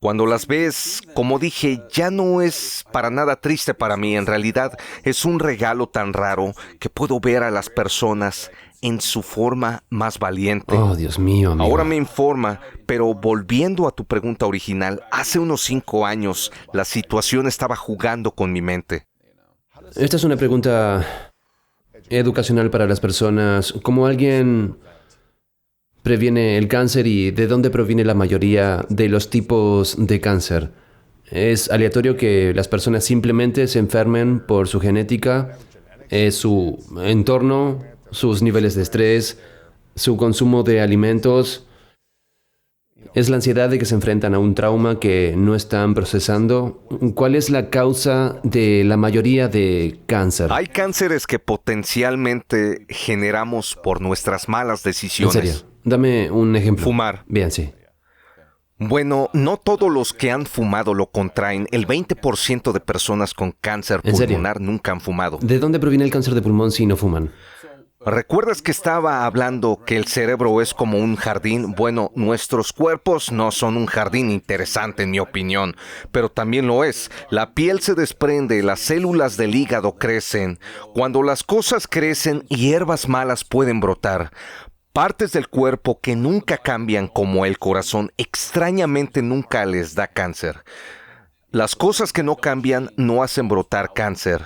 Cuando las ves, como dije, ya no es para nada triste para mí. En realidad, es un regalo tan raro que puedo ver a las personas en su forma más valiente. Oh, Dios mío, amigo. Ahora me informa, pero volviendo a tu pregunta original, hace unos 5 años la situación estaba jugando con mi mente. Esta es una pregunta educacional para las personas. ¿Cómo alguien previene el cáncer y de dónde proviene la mayoría de los tipos de cáncer? ¿Es aleatorio que las personas simplemente se enfermen por su genética? ¿Es su entorno, sus niveles de estrés, su consumo de alimentos? ¿Es la ansiedad de que se enfrentan a un trauma que no están procesando? ¿Cuál es la causa de la mayoría de cáncer? Hay cánceres que potencialmente generamos por nuestras malas ¿En decisiones. serio? Dame un ejemplo. Fumar. Bien, sí. Bueno, no todos los que han fumado lo contraen. El 20% de personas con cáncer ¿En serio? pulmonar nunca han fumado. ¿De dónde proviene el cáncer de pulmón si no fuman? ¿Recuerdas que estaba hablando que el cerebro es como un jardín? Bueno, nuestros cuerpos no son un jardín interesante en mi opinión, pero también lo es. La piel se desprende, las células del hígado crecen. Cuando las cosas crecen, hierbas malas pueden brotar. Partes del cuerpo que nunca cambian, como el corazón, extrañamente nunca les da cáncer. Las cosas que no cambian no hacen brotar cáncer.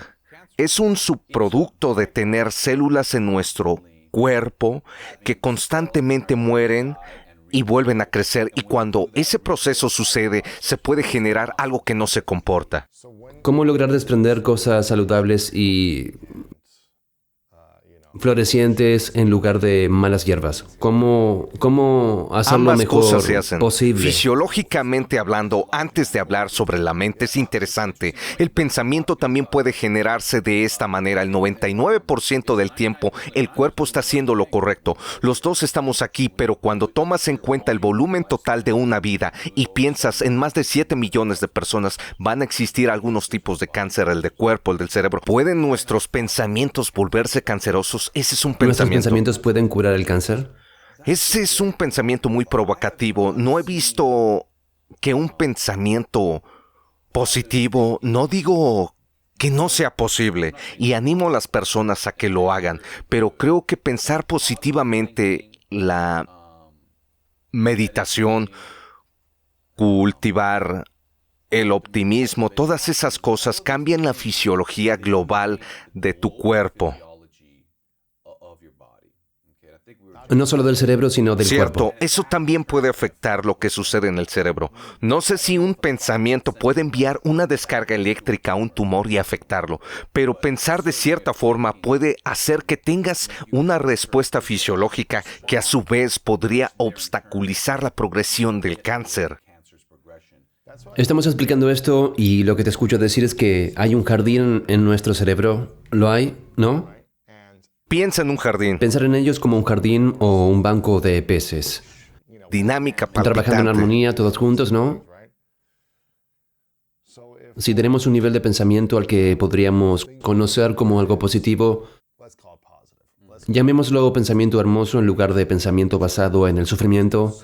Es un subproducto de tener células en nuestro cuerpo que constantemente mueren y vuelven a crecer, y cuando ese proceso sucede, se puede generar algo que no se comporta. ¿Cómo lograr desprender cosas saludables y florecientes en lugar de malas hierbas? ¿Cómo hacerlo Ambas mejor cosas se hacen. posible? Fisiológicamente hablando, antes de hablar sobre la mente, es interesante. El pensamiento también puede generarse de esta manera. El 99% del tiempo, el cuerpo está haciendo lo correcto. Los dos estamos aquí, pero cuando tomas en cuenta el volumen total de una vida y piensas en más de 7 millones de personas, van a existir algunos tipos de cáncer, el de cuerpo, el del cerebro. ¿Pueden nuestros pensamientos volverse cancerosos? Ese es un ¿Nuestros pensamiento. pensamientos pueden curar el cáncer? Ese es un pensamiento muy provocativo. No he visto que un pensamiento positivo, no digo que no sea posible, y animo a las personas a que lo hagan, pero creo que pensar positivamente, la meditación, cultivar el optimismo, todas esas cosas cambian la fisiología global de tu cuerpo. No solo del cerebro, sino del Cierto, cuerpo. eso también puede afectar lo que sucede en el cerebro. No sé si un pensamiento puede enviar una descarga eléctrica a un tumor y afectarlo, pero pensar de cierta forma puede hacer que tengas una respuesta fisiológica que a su vez podría obstaculizar la progresión del cáncer. Estamos explicando esto y lo que te escucho decir es que hay un jardín en nuestro cerebro. ¿Lo hay? ¿No? Piensa en un jardín, Pensar en ellos como un jardín o un banco de peces. dinámica, Trabajando en palpitante. armonía todos juntos, ¿no? Si tenemos un nivel de pensamiento al que podríamos conocer como algo positivo, llamémoslo pensamiento hermoso en lugar de pensamiento basado en el sufrimiento.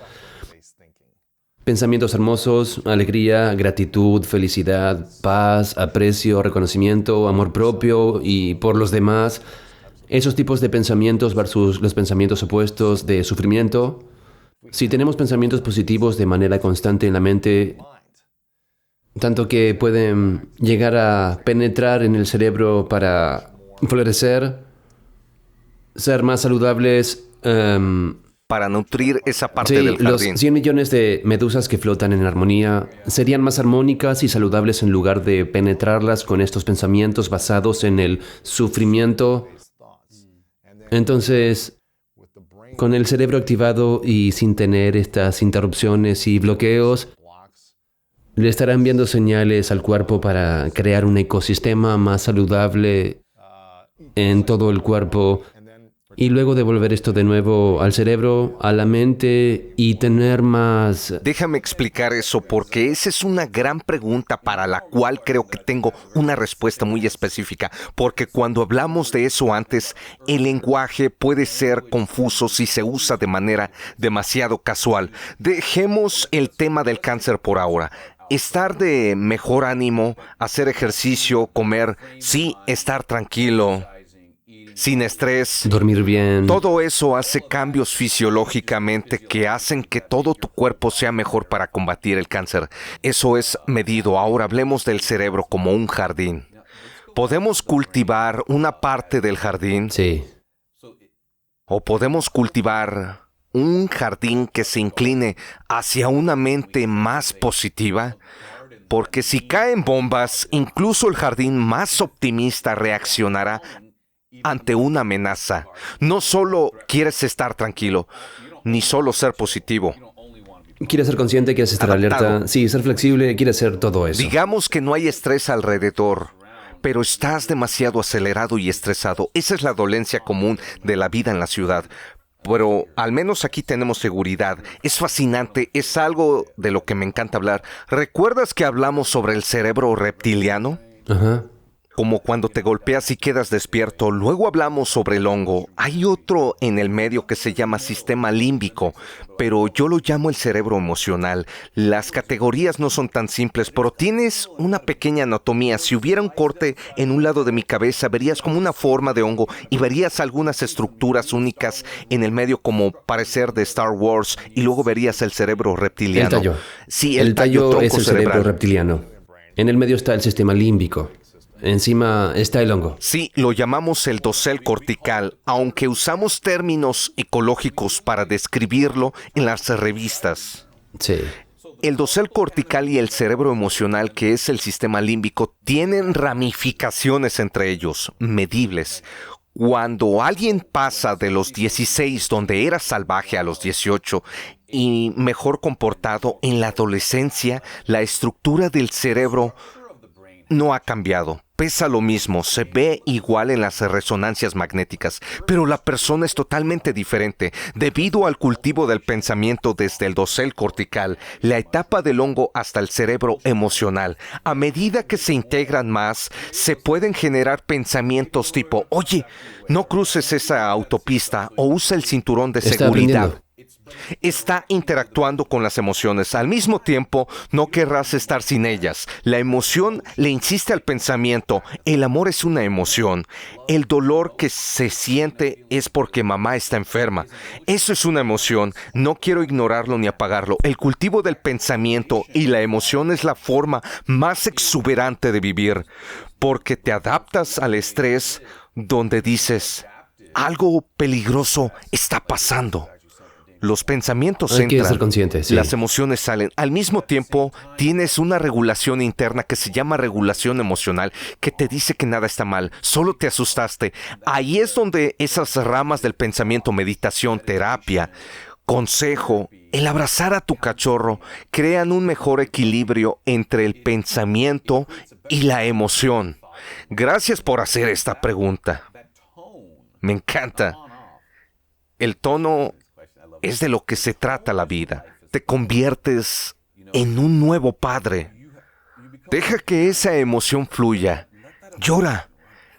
Pensamientos hermosos, alegría, gratitud, felicidad, paz, aprecio, reconocimiento, amor propio y por los demás. Esos tipos de pensamientos versus los pensamientos opuestos de sufrimiento. Si tenemos pensamientos positivos de manera constante en la mente, tanto que pueden llegar a penetrar en el cerebro para florecer, ser más saludables. Para nutrir esa parte Sí, del los jardín. 100 millones de medusas que flotan en armonía serían más armónicas y saludables en lugar de penetrarlas con estos pensamientos basados en el sufrimiento. Entonces, con el cerebro activado y sin tener estas interrupciones y bloqueos, le estará enviando señales al cuerpo para crear un ecosistema más saludable en todo el cuerpo y luego devolver esto de nuevo al cerebro, a la mente y tener más... Déjame explicar eso porque esa es una gran pregunta para la cual creo que tengo una respuesta muy específica. Porque cuando hablamos de eso antes, el lenguaje puede ser confuso si se usa de manera demasiado casual. Dejemos el tema del cáncer por ahora. Estar de mejor ánimo, hacer ejercicio, comer, sí, estar tranquilo, sin estrés. Dormir bien. Todo eso hace cambios fisiológicamente que hacen que todo tu cuerpo sea mejor para combatir el cáncer. Eso es medido. Ahora hablemos del cerebro como un jardín. ¿Podemos cultivar una parte del jardín? Sí. ¿O podemos cultivar un jardín que se incline hacia una mente más positiva? Porque si caen bombas, incluso el jardín más optimista reaccionará ante una amenaza. No solo quieres estar tranquilo, ni solo ser positivo. ¿Quieres ser consciente? ¿Quieres estar Adaptado. alerta? Sí, ser flexible. ¿Quieres hacer todo eso? Digamos que no hay estrés alrededor, pero estás demasiado acelerado y estresado. Esa es la dolencia común de la vida en la ciudad. Pero al menos aquí tenemos seguridad. Es fascinante, es algo de lo que me encanta hablar. ¿Recuerdas que hablamos sobre el cerebro reptiliano? Ajá. como cuando te golpeas y quedas despierto. Luego hablamos sobre el hongo. Hay otro en el medio que se llama sistema límbico, pero yo lo llamo el cerebro emocional. Las categorías no son tan simples, pero tienes una pequeña anatomía. Si hubiera un corte en un lado de mi cabeza, verías como una forma de hongo y verías algunas estructuras únicas en el medio como parecer de Star Wars, y luego verías el cerebro reptiliano. El tallo. Sí, El tallo tronco es el cerebro cerebral. reptiliano. En el medio está el sistema límbico. Encima está el hongo. Sí, lo llamamos el dosel cortical, aunque usamos términos ecológicos para describirlo en las revistas. Sí. El dosel cortical y el cerebro emocional, que es el sistema límbico, tienen ramificaciones entre ellos, medibles. Cuando alguien pasa de los 16, donde era salvaje, a los 18, y mejor comportado en la adolescencia, la estructura del cerebro no ha cambiado. Pesa lo mismo, se ve igual en las resonancias magnéticas, pero la persona es totalmente diferente. Debido al cultivo del pensamiento desde el dosel cortical, la etapa del hongo hasta el cerebro emocional, a medida que se integran más, se pueden generar pensamientos tipo, oye, no cruces esa autopista o usa el cinturón de Está seguridad. aprendiendo. Está interactuando con las emociones. Al mismo tiempo, no querrás estar sin ellas. La emoción le insiste al pensamiento. El amor es una emoción. El dolor que se siente es porque mamá está enferma. Eso es una emoción. No quiero ignorarlo ni apagarlo. El cultivo del pensamiento y la emoción es la forma más exuberante de vivir, porque te adaptas al estrés donde dices, algo peligroso está pasando. Los pensamientos Hay que entran, ser consciente, sí. las emociones salen. Al mismo tiempo, tienes una regulación interna que se llama regulación emocional, que te dice que nada está mal, solo te asustaste. Ahí es donde esas ramas del pensamiento, meditación, terapia, consejo, el abrazar a tu cachorro, crean un mejor equilibrio entre el pensamiento y la emoción. Gracias por hacer esta pregunta. Me encanta. El tono es de lo que se trata la vida. Te conviertes en un nuevo padre. Deja que esa emoción fluya. Llora.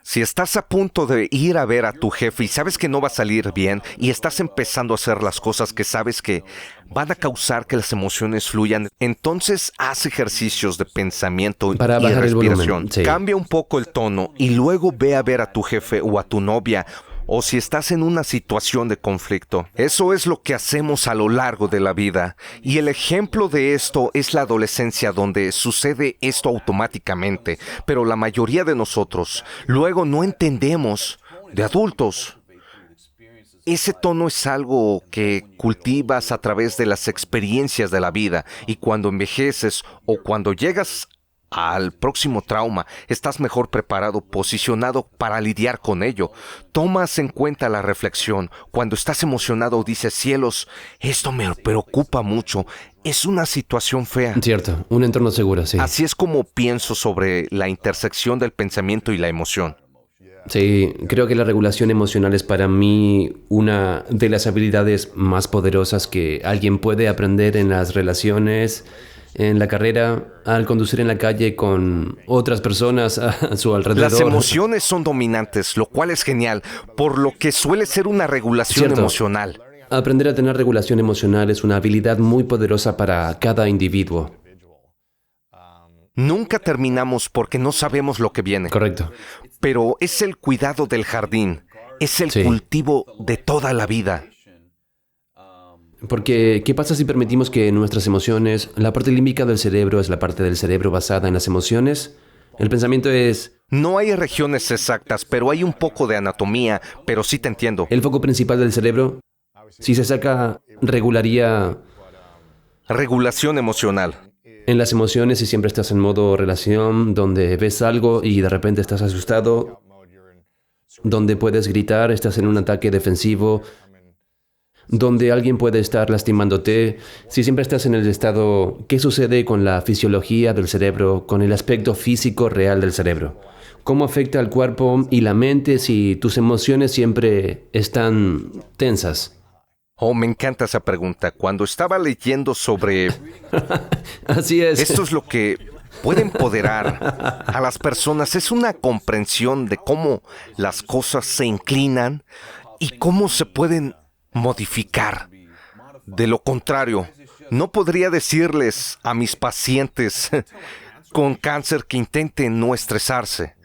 Si estás a punto de ir a ver a tu jefe y sabes que no va a salir bien y estás empezando a hacer las cosas que sabes que van a causar que las emociones fluyan, entonces haz ejercicios de pensamiento Para y bajar el respiración. volumen, sí. Cambia un poco el tono y luego ve a ver a tu jefe o a tu novia, o si estás en una situación de conflicto. Eso es lo que hacemos a lo largo de la vida. Y el ejemplo de esto es la adolescencia, donde sucede esto automáticamente. Pero la mayoría de nosotros luego no entendemos, de adultos. Ese tono es algo que cultivas a través de las experiencias de la vida. Y cuando envejeces o cuando llegas al próximo trauma, estás mejor preparado, posicionado para lidiar con ello. Tomas en cuenta la reflexión. Cuando estás emocionado dices, cielos, esto me preocupa mucho. Es una situación fea. Cierto, un entorno seguro, sí. Así es como pienso sobre la intersección del pensamiento y la emoción. Sí, creo que la regulación emocional es para mí una de las habilidades más poderosas que alguien puede aprender en las relaciones, en la carrera, al conducir en la calle con otras personas a su alrededor. Las emociones son dominantes, lo cual es genial, por lo que suele ser una regulación Cierto. emocional. Aprender a tener regulación emocional es una habilidad muy poderosa para cada individuo. Nunca terminamos porque no sabemos lo que viene. Correcto. Pero es el cuidado del jardín, es el Sí. cultivo de toda la vida. Porque, ¿qué pasa si permitimos que nuestras emociones, la parte límbica del cerebro es la parte del cerebro basada en las emociones? El pensamiento es No hay regiones exactas, pero hay un poco de anatomía, pero sí te entiendo. el foco principal del cerebro. Si se saca, regularía Regulación emocional. en las emociones y siempre estás en modo relación, donde ves algo y de repente estás asustado, donde puedes gritar, estás en un ataque defensivo, donde alguien puede estar lastimándote. Si siempre estás en el estado, ¿qué sucede con la fisiología del cerebro, con el aspecto físico real del cerebro? ¿Cómo afecta al cuerpo y la mente si tus emociones siempre están tensas? Oh, me encanta esa pregunta. Cuando estaba leyendo sobre... Así es. Esto es lo que puede empoderar a las personas. Es una comprensión de cómo las cosas se inclinan y cómo se pueden modificar. De lo contrario, no podría decirles a mis pacientes con cáncer que intenten no estresarse.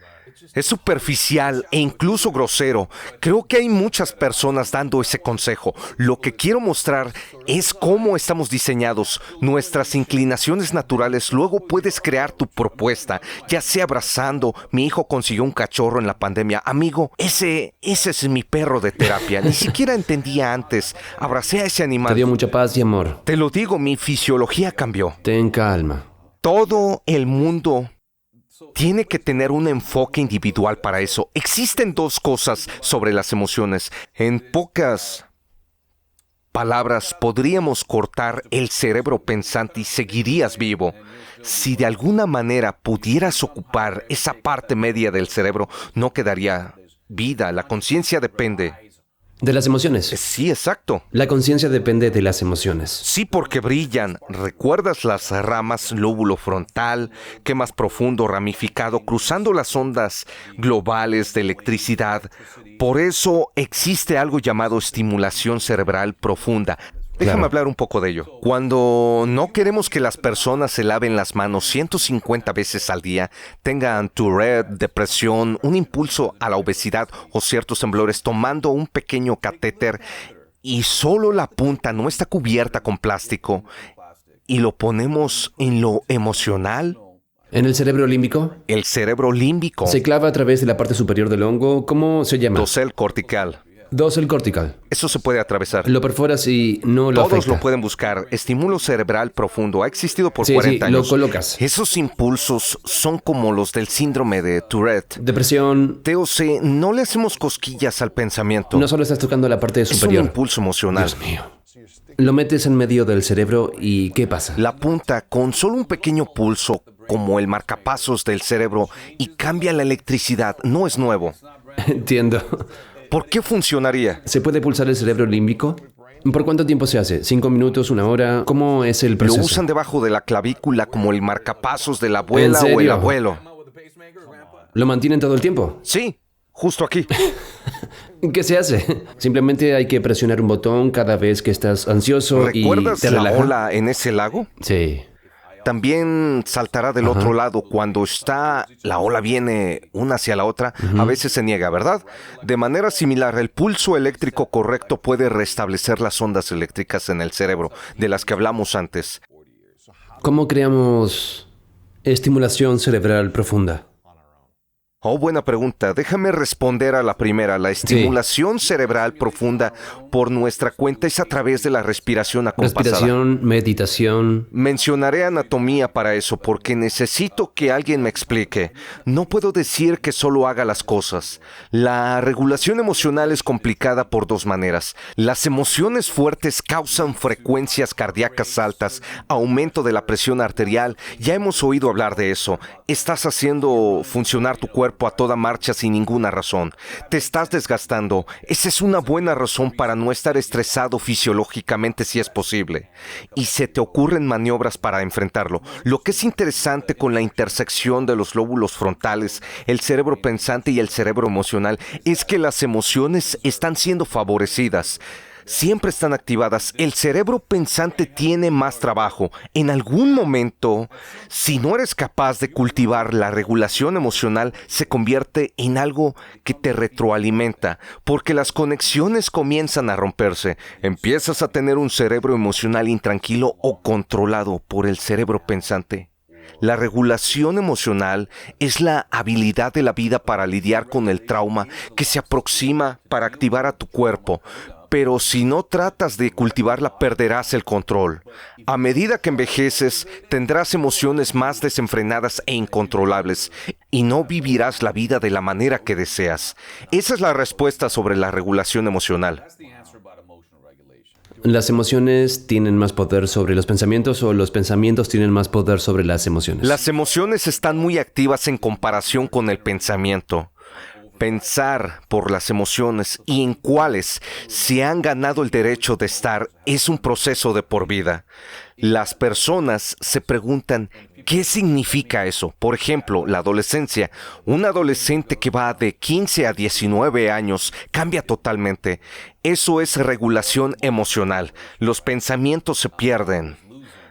Es superficial e incluso grosero. Creo que hay muchas personas dando ese consejo. Lo que quiero mostrar es cómo estamos diseñados, nuestras inclinaciones naturales. Luego puedes crear tu propuesta, ya sea abrazando. Mi hijo consiguió un cachorro en la pandemia. Amigo, ese es mi perro de terapia. Ni siquiera entendía antes. Abracé a ese Te animal. dio mucha paz y amor. Te lo digo, mi fisiología cambió. Ten calma. Todo el mundo tiene que tener un enfoque individual para eso. Existen dos cosas sobre las emociones. En pocas palabras, podríamos cortar el cerebro pensante y seguirías vivo. Si de alguna manera pudieras ocupar esa parte media del cerebro, no quedaría vida. La conciencia depende. De las emociones. Sí, exacto. La conciencia depende de las emociones. Sí, porque brillan. ¿Recuerdas las ramas, lóbulo frontal, qué más profundo, ramificado, cruzando las ondas globales de electricidad? Por eso existe algo llamado estimulación cerebral profunda. Déjame hablar un poco de ello. Cuando no queremos que las personas se laven las manos 150 veces al día, tengan Tourette, depresión, un impulso a la obesidad o ciertos temblores, tomando un pequeño catéter y solo la punta no está cubierta con plástico y lo ponemos en lo emocional, ¿En el cerebro límbico? el cerebro límbico, Se clava a través de la parte superior del hongo. ¿Cómo se llama? dosel cortical. Dosel cortical. Eso se puede atravesar. Lo perforas y no lo Todos afecta. lo pueden buscar. Estímulo cerebral profundo. Ha existido por Sí, 40 sí, lo años. colocas. Esos impulsos son como los del síndrome de Tourette. Depresión. TOC, no le hacemos cosquillas al pensamiento. No solo estás tocando la parte es un superior. impulso emocional. Dios mío. Lo metes en medio del cerebro y ¿qué pasa? La punta con solo un pequeño pulso, como el marcapasos del cerebro, y cambia la electricidad. No es nuevo. Entiendo. ¿Por qué funcionaría? ¿Se puede pulsar el cerebro límbico? ¿Por cuánto tiempo se hace? ¿5 minutos? ¿1 hora? ¿Cómo es el Lo proceso? usan debajo de la clavícula como el marcapasos de la abuela ¿En serio? o el abuelo. ¿Lo mantienen todo el tiempo? Sí, justo aquí. ¿Qué se hace? Simplemente hay que presionar un botón cada vez que estás ansioso y ¿Recuerdas te la relaja. ola en ese lago? Sí. También saltará del otro lado cuando la ola viene una hacia la otra. A veces se niega, ¿verdad? De manera similar, el pulso eléctrico correcto puede restablecer las ondas eléctricas en el cerebro, de las que hablamos antes. ¿Cómo creamos estimulación cerebral profunda? Oh, buena pregunta. Déjame responder a la primera. La estimulación cerebral profunda por nuestra cuenta es a través de la respiración acompasada. Respiración, meditación. Mencionaré anatomía para eso porque necesito que alguien me explique. No puedo decir que solo haga las cosas. La regulación emocional es complicada por dos maneras. Las emociones fuertes causan frecuencias cardíacas altas, aumento de la presión arterial. Ya hemos oído hablar de eso. Estás haciendo funcionar tu cuerpo a toda marcha sin ninguna razón. Te estás desgastando. Esa es una buena razón para no estar estresado fisiológicamente si es posible. Y se te ocurren maniobras para enfrentarlo. Lo que es interesante con la intersección de los lóbulos frontales, el cerebro pensante y el cerebro emocional, es que las emociones están siendo favorecidas. Siempre están activadas. El cerebro pensante tiene más trabajo. En algún momento, si no eres capaz de cultivar la regulación emocional, se convierte en algo que te retroalimenta, porque las conexiones comienzan a romperse. Empiezas a tener un cerebro emocional intranquilo o controlado por el cerebro pensante. La regulación emocional es la habilidad de la vida para lidiar con el trauma que se aproxima para activar a tu cuerpo. Pero si no tratas de cultivarla, perderás el control. A medida que envejeces, tendrás emociones más desenfrenadas e incontrolables y no vivirás la vida de la manera que deseas. Esa es la respuesta sobre la regulación emocional. ¿Las emociones tienen más poder sobre los pensamientos o los pensamientos tienen más poder sobre las emociones? Las emociones están muy activas en comparación con el pensamiento. Pensar por las emociones y en cuáles se han ganado el derecho de estar es un proceso de por vida. Las personas se preguntan, ¿qué significa eso? Por ejemplo, la adolescencia. Un adolescente que va de 15 a 19 años cambia totalmente. Eso es regulación emocional. Los pensamientos se pierden.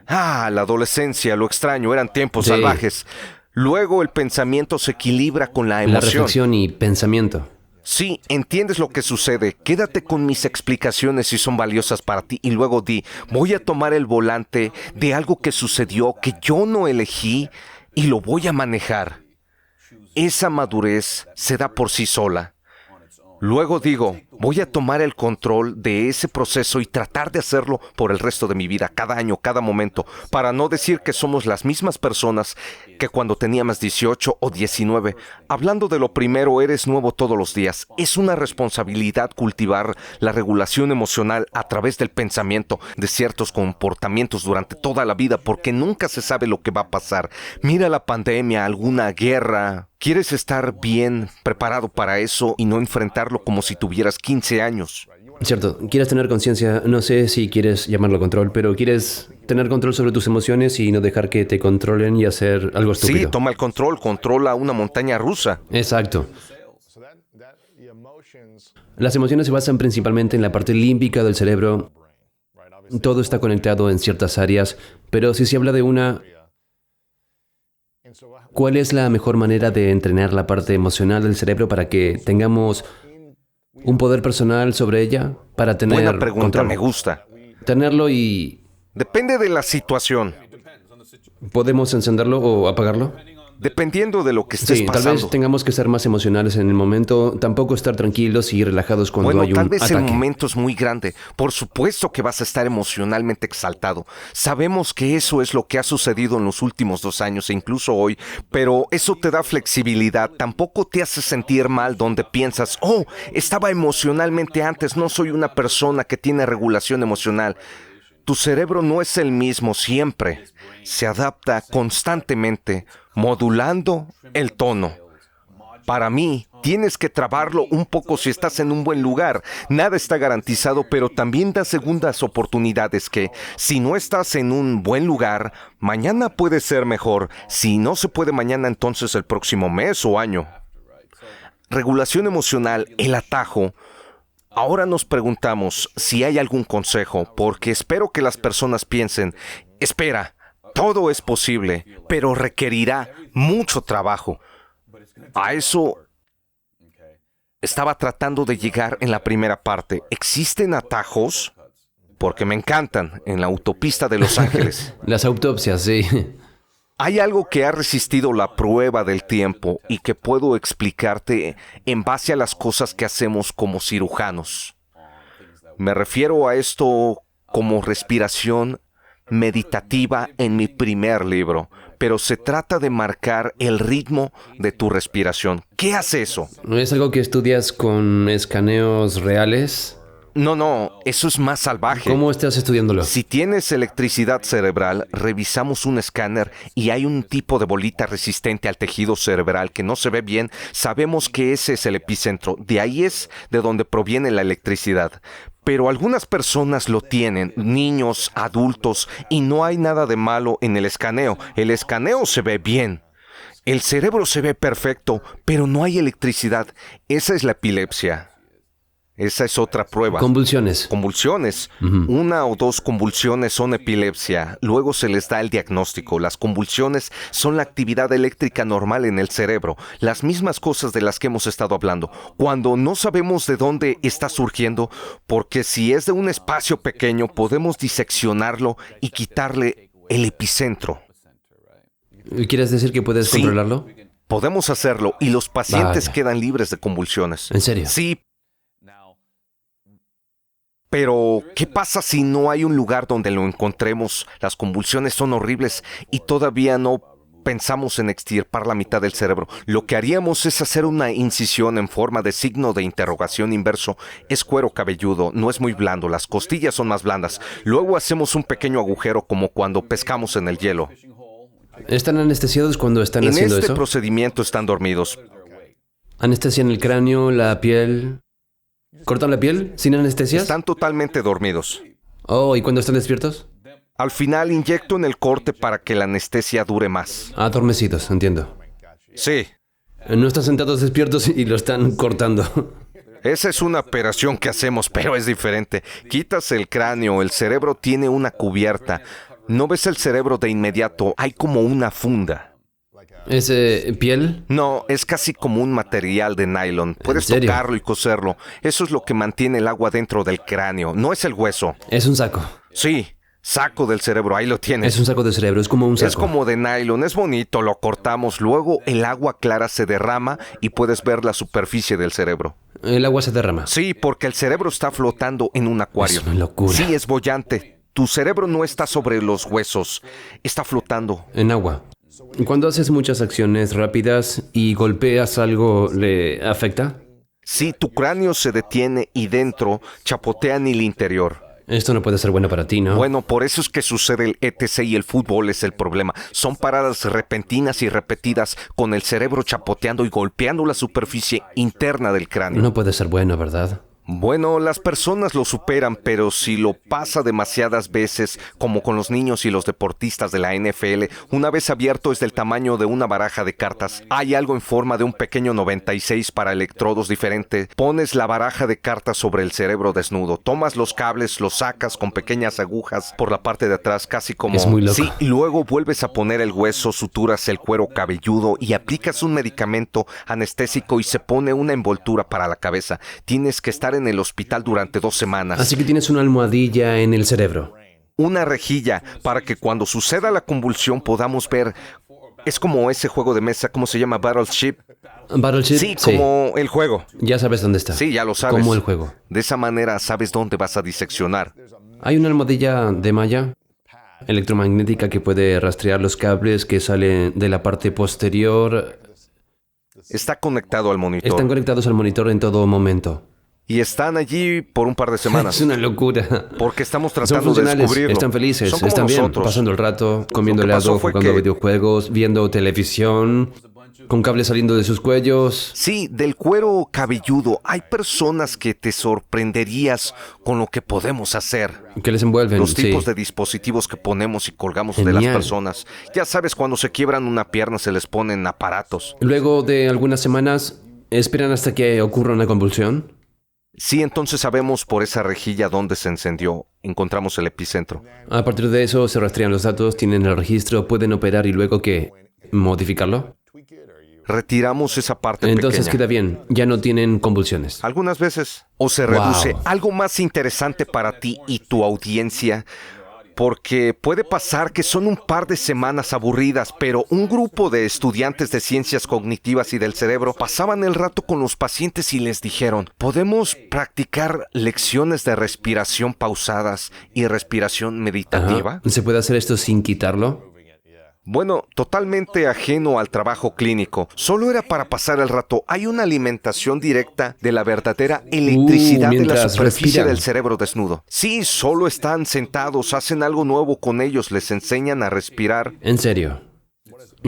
La adolescencia, lo extraño, eran tiempos Sí. salvajes. Luego el pensamiento se equilibra con la La emoción. reflexión y pensamiento. Sí, entiendes lo que sucede. Quédate con mis explicaciones si son valiosas para ti y luego di, voy a tomar el volante de algo que sucedió que yo no elegí y lo voy a manejar. Esa madurez se da por sí sola. Luego digo, voy a tomar el control de ese proceso y tratar de hacerlo por el resto de mi vida, cada año, cada momento, para no decir que somos las mismas personas que cuando teníamos 18 o 19. Hablando de lo primero, eres nuevo todos los días. Es una responsabilidad cultivar la regulación emocional a través del pensamiento de ciertos comportamientos durante toda la vida, porque nunca se sabe lo que va a pasar. Mira la pandemia, alguna guerra. ¿Quieres estar bien preparado para eso y no enfrentarlo como si tuvieras 15 años? Cierto, quieres tener conciencia, no sé si quieres llamarlo control, pero quieres tener control sobre tus emociones y no dejar que te controlen y hacer algo estúpido. Sí, toma el control, controla una montaña rusa. Exacto. Las emociones se basan principalmente en la parte límbica del cerebro. Todo está conectado en ciertas áreas, pero si se habla de una, ¿cuál es la mejor manera de entrenar la parte emocional del cerebro para que tengamos un poder personal sobre ella? Para tener Buena pregunta, control. me gusta. Tenerlo y Depende de la situación, podemos encenderlo o apagarlo. dependiendo de lo que estés Sí, tal pasando. vez tengamos que ser más emocionales en el momento, tampoco estar tranquilos y relajados cuando Bueno, hay un tal vez el ataque. momento es muy grande. Por supuesto que vas a estar emocionalmente exaltado. Sabemos que eso es lo que ha sucedido en los últimos 2 años e incluso hoy, pero eso te da flexibilidad. Tampoco te hace sentir mal donde piensas, estaba emocionalmente antes, no soy una persona que tiene regulación emocional. Tu cerebro no es el mismo siempre. Se adapta constantemente, modulando el tono. Para mí, tienes que trabarlo un poco si estás en un buen lugar. Nada está garantizado, pero también da segundas oportunidades que, si no estás en un buen lugar, mañana puede ser mejor. Si no se puede mañana, entonces el próximo mes o año. Regulación emocional, el atajo. Ahora nos preguntamos si hay algún consejo, porque espero que las personas piensen, espera, todo es posible, pero requerirá mucho trabajo. A eso estaba tratando de llegar en la primera parte. ¿Existen atajos? Porque me encantan en la autopista de Los Ángeles. Las autopsias, sí. Hay algo que ha resistido la prueba del tiempo y que puedo explicarte en base a las cosas que hacemos como cirujanos. Me refiero a esto como respiración meditativa en mi primer libro, pero se trata de marcar el ritmo de tu respiración. ¿Qué hace eso? ¿Es algo que estudias con escaneos reales? No, eso es más salvaje. ¿Cómo estás estudiándolo? Si tienes electricidad cerebral, revisamos un escáner y hay un tipo de bolita resistente al tejido cerebral que no se ve bien, sabemos que ese es el epicentro. De ahí es de donde proviene la electricidad. Pero algunas personas lo tienen, niños, adultos, y no hay nada de malo en el escaneo. El escaneo se ve bien. El cerebro se ve perfecto, pero no hay electricidad. Esa es la epilepsia. Esa es otra prueba. Convulsiones. Convulsiones. 1 o 2 convulsiones son epilepsia. Luego se les da el diagnóstico. Las convulsiones son la actividad eléctrica normal en el cerebro. Las mismas cosas de las que hemos estado hablando. Cuando no sabemos de dónde está surgiendo, porque si es de un espacio pequeño, podemos diseccionarlo y quitarle el epicentro. ¿Quieres decir que puedes Sí. controlarlo? Podemos hacerlo y los pacientes Vaya. quedan libres de convulsiones. ¿En serio? Sí. Pero, ¿qué pasa si no hay un lugar donde lo encontremos? Las convulsiones son horribles y todavía no pensamos en extirpar la mitad del cerebro. Lo que haríamos es hacer una incisión en forma de signo de interrogación inverso. Es cuero cabelludo, no es muy blando, las costillas son más blandas. Luego hacemos un pequeño agujero como cuando pescamos en el hielo. ¿Están anestesiados cuando están En haciendo este eso? procedimiento están dormidos. Anestesia en el cráneo, la piel. ¿Cortan la piel sin anestesia? Están totalmente dormidos. Oh, ¿y cuando están despiertos? Al final inyecto en el corte para que la anestesia dure más. Adormecidos, entiendo. Sí, No están sentados despiertos y lo están cortando. esa es una operación que hacemos, pero es diferente. Quitas el cráneo, el cerebro tiene una cubierta. No ves el cerebro de inmediato, hay como una funda. ¿Es piel? No, es casi como un material de nylon. Puedes serio? tocarlo y coserlo. Eso es lo que mantiene el agua dentro del cráneo. No es el hueso. Es un saco. Sí, saco del cerebro, ahí lo tienes. Es un saco de cerebro, es como un saco. Es como de nylon, es bonito, lo cortamos. Luego el agua clara se derrama y puedes ver la superficie del cerebro. El agua se derrama. Sí, porque el cerebro está flotando en un acuario. Es una locura. Sí, es boyante. Tu cerebro no está sobre los huesos, está flotando. En agua. Cuando haces muchas acciones rápidas y golpeas algo, ¿le afecta? Sí, tu cráneo se detiene y dentro chapotea en el interior. Esto no puede ser bueno para ti, ¿no? Bueno, por eso es que sucede el ETC y el fútbol es el problema. Son paradas repentinas y repetidas con el cerebro chapoteando y golpeando la superficie interna del cráneo. No puede ser bueno, ¿verdad? Bueno, las personas lo superan, pero si lo pasa demasiadas veces, como con los niños y los deportistas de la NFL, una vez abierto es del tamaño de una baraja de cartas. Hay algo en forma de un pequeño 96 para electrodos diferentes. Pones la baraja de cartas sobre el cerebro desnudo. Tomas los cables, los sacas con pequeñas agujas por la parte de atrás, casi como... Es muy loco. Sí, y luego vuelves a poner el hueso, suturas el cuero cabelludo y aplicas un medicamento anestésico y se pone una envoltura para la cabeza. Tienes que estar en el hospital durante 2 semanas. Así que tienes una almohadilla en el cerebro. Una rejilla para que cuando suceda la convulsión podamos ver. Es como ese juego de mesa, ¿cómo se llama? Battleship. ¿Battleship? Sí, como el juego. Ya sabes dónde está. Sí, ya lo sabes. Como el juego. De esa manera sabes dónde vas a diseccionar. Hay una almohadilla de malla electromagnética que puede rastrear los cables que salen de la parte posterior. Está conectado al monitor. Están conectados al monitor en todo momento. Y están allí por un par de semanas. Es una locura. Porque estamos Son tratando de funcionales, descubrirlo. están felices, Son como están bien, nosotros. pasando el rato, comiendo Lo que pasó helado, fue jugando que- videojuegos, viendo televisión, con cables saliendo de sus cuellos. Sí, del cuero cabelludo. Hay personas que te sorprenderías con lo que podemos hacer. Que les envuelven, Los sí. tipos de dispositivos que ponemos y colgamos de las Genial. personas. Ya sabes, cuando se quiebran una pierna se les ponen aparatos. Luego de algunas semanas, esperan hasta que ocurra una convulsión. Sí, entonces sabemos por esa rejilla dónde se encendió. Encontramos el epicentro. A partir de eso, se rastrean los datos, tienen el registro, pueden operar y luego, ¿qué? ¿Modificarlo? Retiramos esa parte Entonces pequeña. queda bien, ya no tienen convulsiones. Algunas veces. O se Wow. reduce. Algo más interesante para ti y tu audiencia. Porque puede pasar que son un par de semanas aburridas, pero un grupo de estudiantes de ciencias cognitivas y del cerebro pasaban el rato con los pacientes y les dijeron, ¿podemos practicar lecciones de respiración pausadas y respiración meditativa? Ajá. ¿Se puede hacer esto sin quitarlo? Bueno, totalmente ajeno al trabajo clínico. Solo era para pasar el rato. Hay una alimentación directa de la verdadera electricidad de la mientras superficie respiran. del cerebro desnudo. Sí, solo están sentados, hacen algo nuevo con ellos, les enseñan a respirar. En serio.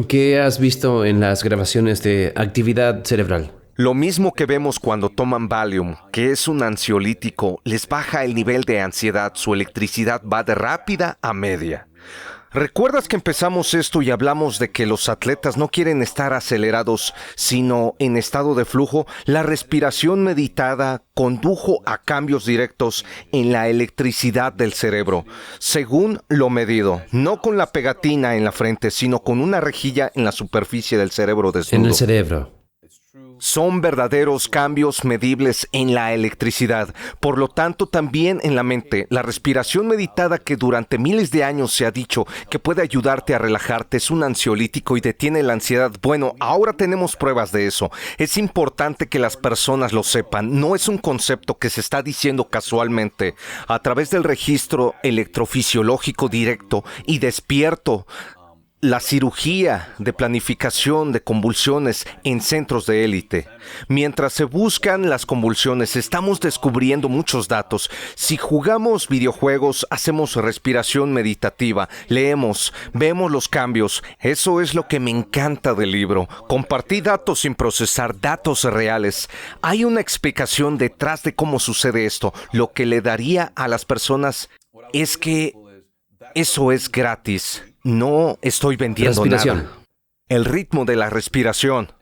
¿Qué has visto en las grabaciones de actividad cerebral? Lo mismo que vemos cuando toman Valium, que es un ansiolítico, les baja el nivel de ansiedad, su electricidad va de rápida a media. ¿Recuerdas que empezamos esto y hablamos de que los atletas no quieren estar acelerados, sino en estado de flujo? La respiración meditada condujo a cambios directos en la electricidad del cerebro, según lo medido, no con la pegatina en la frente, sino con una rejilla en la superficie del cerebro desnudo. En el cerebro. Son verdaderos cambios medibles en la electricidad. Por lo tanto, también en la mente. La respiración meditada que durante miles de años se ha dicho que puede ayudarte a relajarte es un ansiolítico y detiene la ansiedad. Bueno, ahora tenemos pruebas de eso. Es importante que las personas lo sepan. No es un concepto que se está diciendo casualmente. A través del registro electrofisiológico directo y despierto la cirugía de planificación de convulsiones en centros de élite. Mientras se buscan las convulsiones, estamos descubriendo muchos datos. Si jugamos videojuegos, hacemos respiración meditativa, leemos, vemos los cambios. Eso es lo que me encanta del libro. Compartí datos sin procesar, datos reales. Hay una explicación detrás de cómo sucede esto. Lo que le daría a las personas es que eso es gratis. No estoy vendiendo Respiración. nada. El ritmo de la respiración.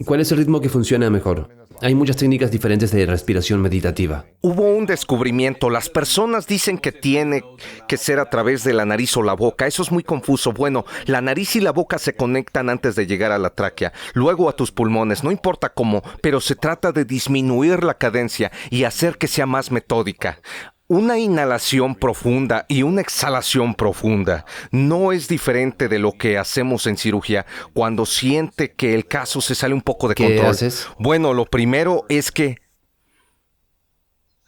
¿Cuál es el ritmo que funciona mejor? Hay muchas técnicas diferentes de respiración meditativa. Hubo un descubrimiento. Las personas dicen que tiene que ser a través de la nariz o la boca. Eso es muy confuso. Bueno, la nariz y la boca se conectan antes de llegar a la tráquea, luego a tus pulmones. No importa cómo, pero se trata de disminuir la cadencia y hacer que sea más metódica. Una inhalación profunda y una exhalación profunda no es diferente de lo que hacemos en cirugía cuando siente que el caso se sale un poco de ¿Qué control. haces? Bueno, lo primero es que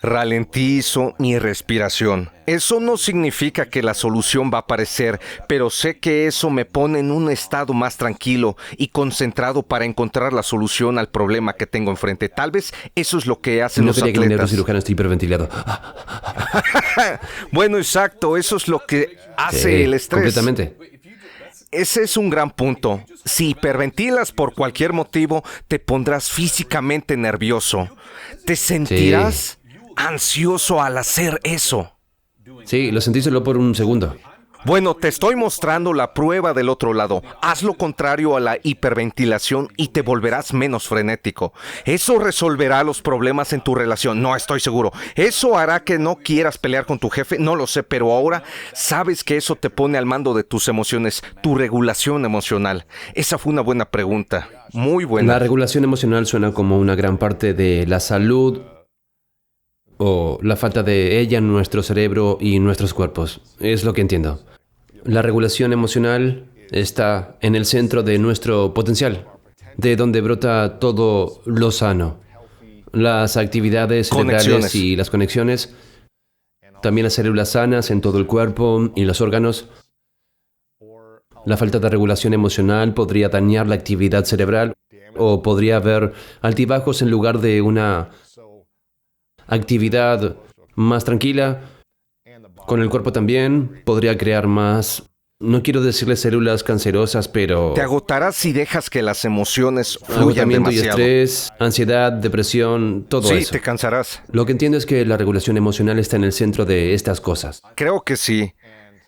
ralentizo mi respiración. Eso no significa que la solución va a aparecer, pero sé que eso me pone en un estado más tranquilo y concentrado para encontrar la solución al problema que tengo enfrente. Tal vez eso es lo que hacen No los quería que un atletas. neurocirujano esté hiperventilado. Bueno, exacto, eso es lo que hace Sí, el estrés. completamente. Ese es un gran punto. Si hiperventilas por cualquier motivo, te pondrás físicamente nervioso. Te sentirás ansioso al hacer eso. Sí, lo sentí solo por un segundo. Bueno, te estoy mostrando la prueba del otro lado. Haz lo contrario a la hiperventilación y te volverás menos frenético. Eso resolverá los problemas en tu relación. No estoy seguro. ¿Eso hará que no quieras pelear con tu jefe? No lo sé, pero ahora sabes que eso te pone al mando de tus emociones, tu regulación emocional. Esa fue una buena pregunta. Muy buena. La regulación emocional suena como una gran parte de la salud o la falta de ella en nuestro cerebro y nuestros cuerpos. Es lo que entiendo. La regulación emocional está en el centro de nuestro potencial, de donde brota todo lo sano. Las actividades cerebrales Conexiones. y las conexiones, también las células sanas en todo el cuerpo y los órganos. La falta de regulación emocional podría dañar la actividad cerebral o podría haber altibajos en lugar de una actividad más tranquila. Con el cuerpo también podría crear más, no quiero decirle células cancerosas, pero Te agotarás si dejas que las emociones fluyan agotamiento y demasiado. estrés, ansiedad, depresión, todo Sí, eso. te cansarás. Lo que entiendo es que la regulación emocional está en el centro de estas cosas. Creo que sí.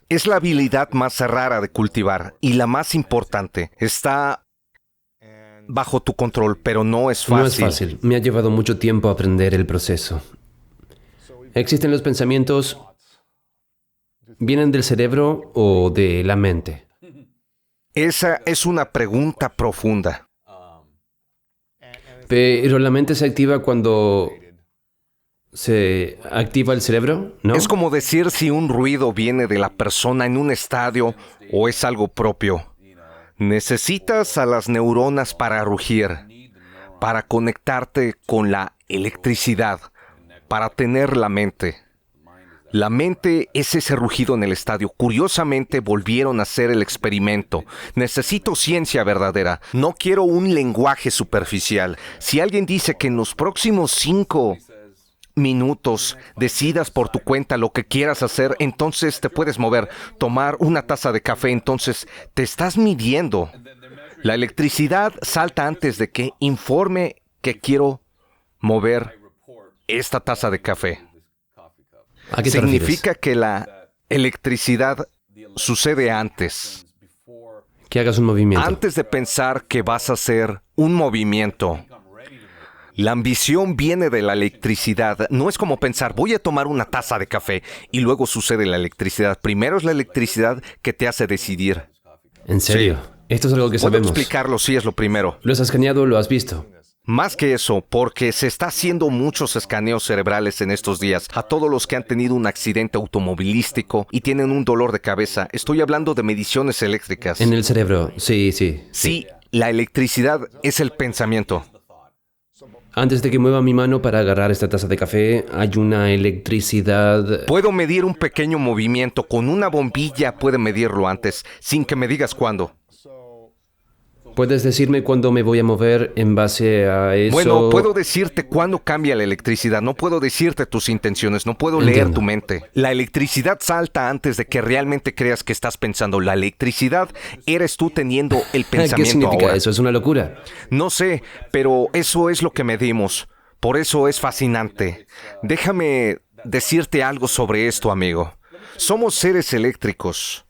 Es la habilidad más rara de cultivar y la más importante. Está bajo tu control, pero no es fácil. No es fácil. Me ha llevado mucho tiempo aprender el proceso. ¿Existen los pensamientos? ¿Vienen del cerebro o de la mente? Esa es una pregunta profunda. Pero la mente se activa cuando se activa el cerebro, ¿no? Es como decir si un ruido viene de la persona en un estadio o es algo propio. Necesitas a las neuronas para rugir, para conectarte con la electricidad, para tener la mente. La mente es ese rugido en el estadio. Curiosamente volvieron a hacer el experimento. Necesito ciencia verdadera. No quiero un lenguaje superficial. Si alguien dice que en los próximos 5 minutos decidas por tu cuenta lo que quieras hacer, entonces te puedes mover, tomar una taza de café, entonces te estás midiendo. La electricidad salta antes de que informe que quiero mover esta taza de café. ¿A qué te refieres? Significa que la electricidad sucede antes. Que hagas un movimiento. Antes de pensar que vas a hacer un movimiento. La ambición viene de la electricidad. No es como pensar, voy a tomar una taza de café y luego sucede la electricidad. Primero es la electricidad que te hace decidir. ¿En serio? Esto es algo que Puedo sabemos. explicarlo, sí, es lo primero. ¿Lo has escaneado? ¿Lo has visto? Más que eso, porque se está haciendo muchos escaneos cerebrales en estos días a todos los que han tenido un accidente automovilístico y tienen un dolor de cabeza. Estoy hablando de mediciones eléctricas. En el cerebro, sí. Sí, la electricidad es el pensamiento. Antes de que mueva mi mano para agarrar esta taza de café, hay una electricidad. Puedo medir un pequeño movimiento. Con una bombilla puede medirlo antes, sin que me digas cuándo. ¿Puedes decirme cuándo me voy a mover en base a eso? Bueno, puedo decirte cuándo cambia la electricidad. No puedo decirte tus intenciones. No puedo leer Entiendo. tu mente. La electricidad salta antes de que realmente creas que estás pensando. La electricidad eres tú teniendo el pensamiento. ¿Qué significa ahora. eso? Es una locura. No sé, pero eso es lo que medimos. Por eso es fascinante. Déjame decirte algo sobre esto, amigo. Somos seres eléctricos,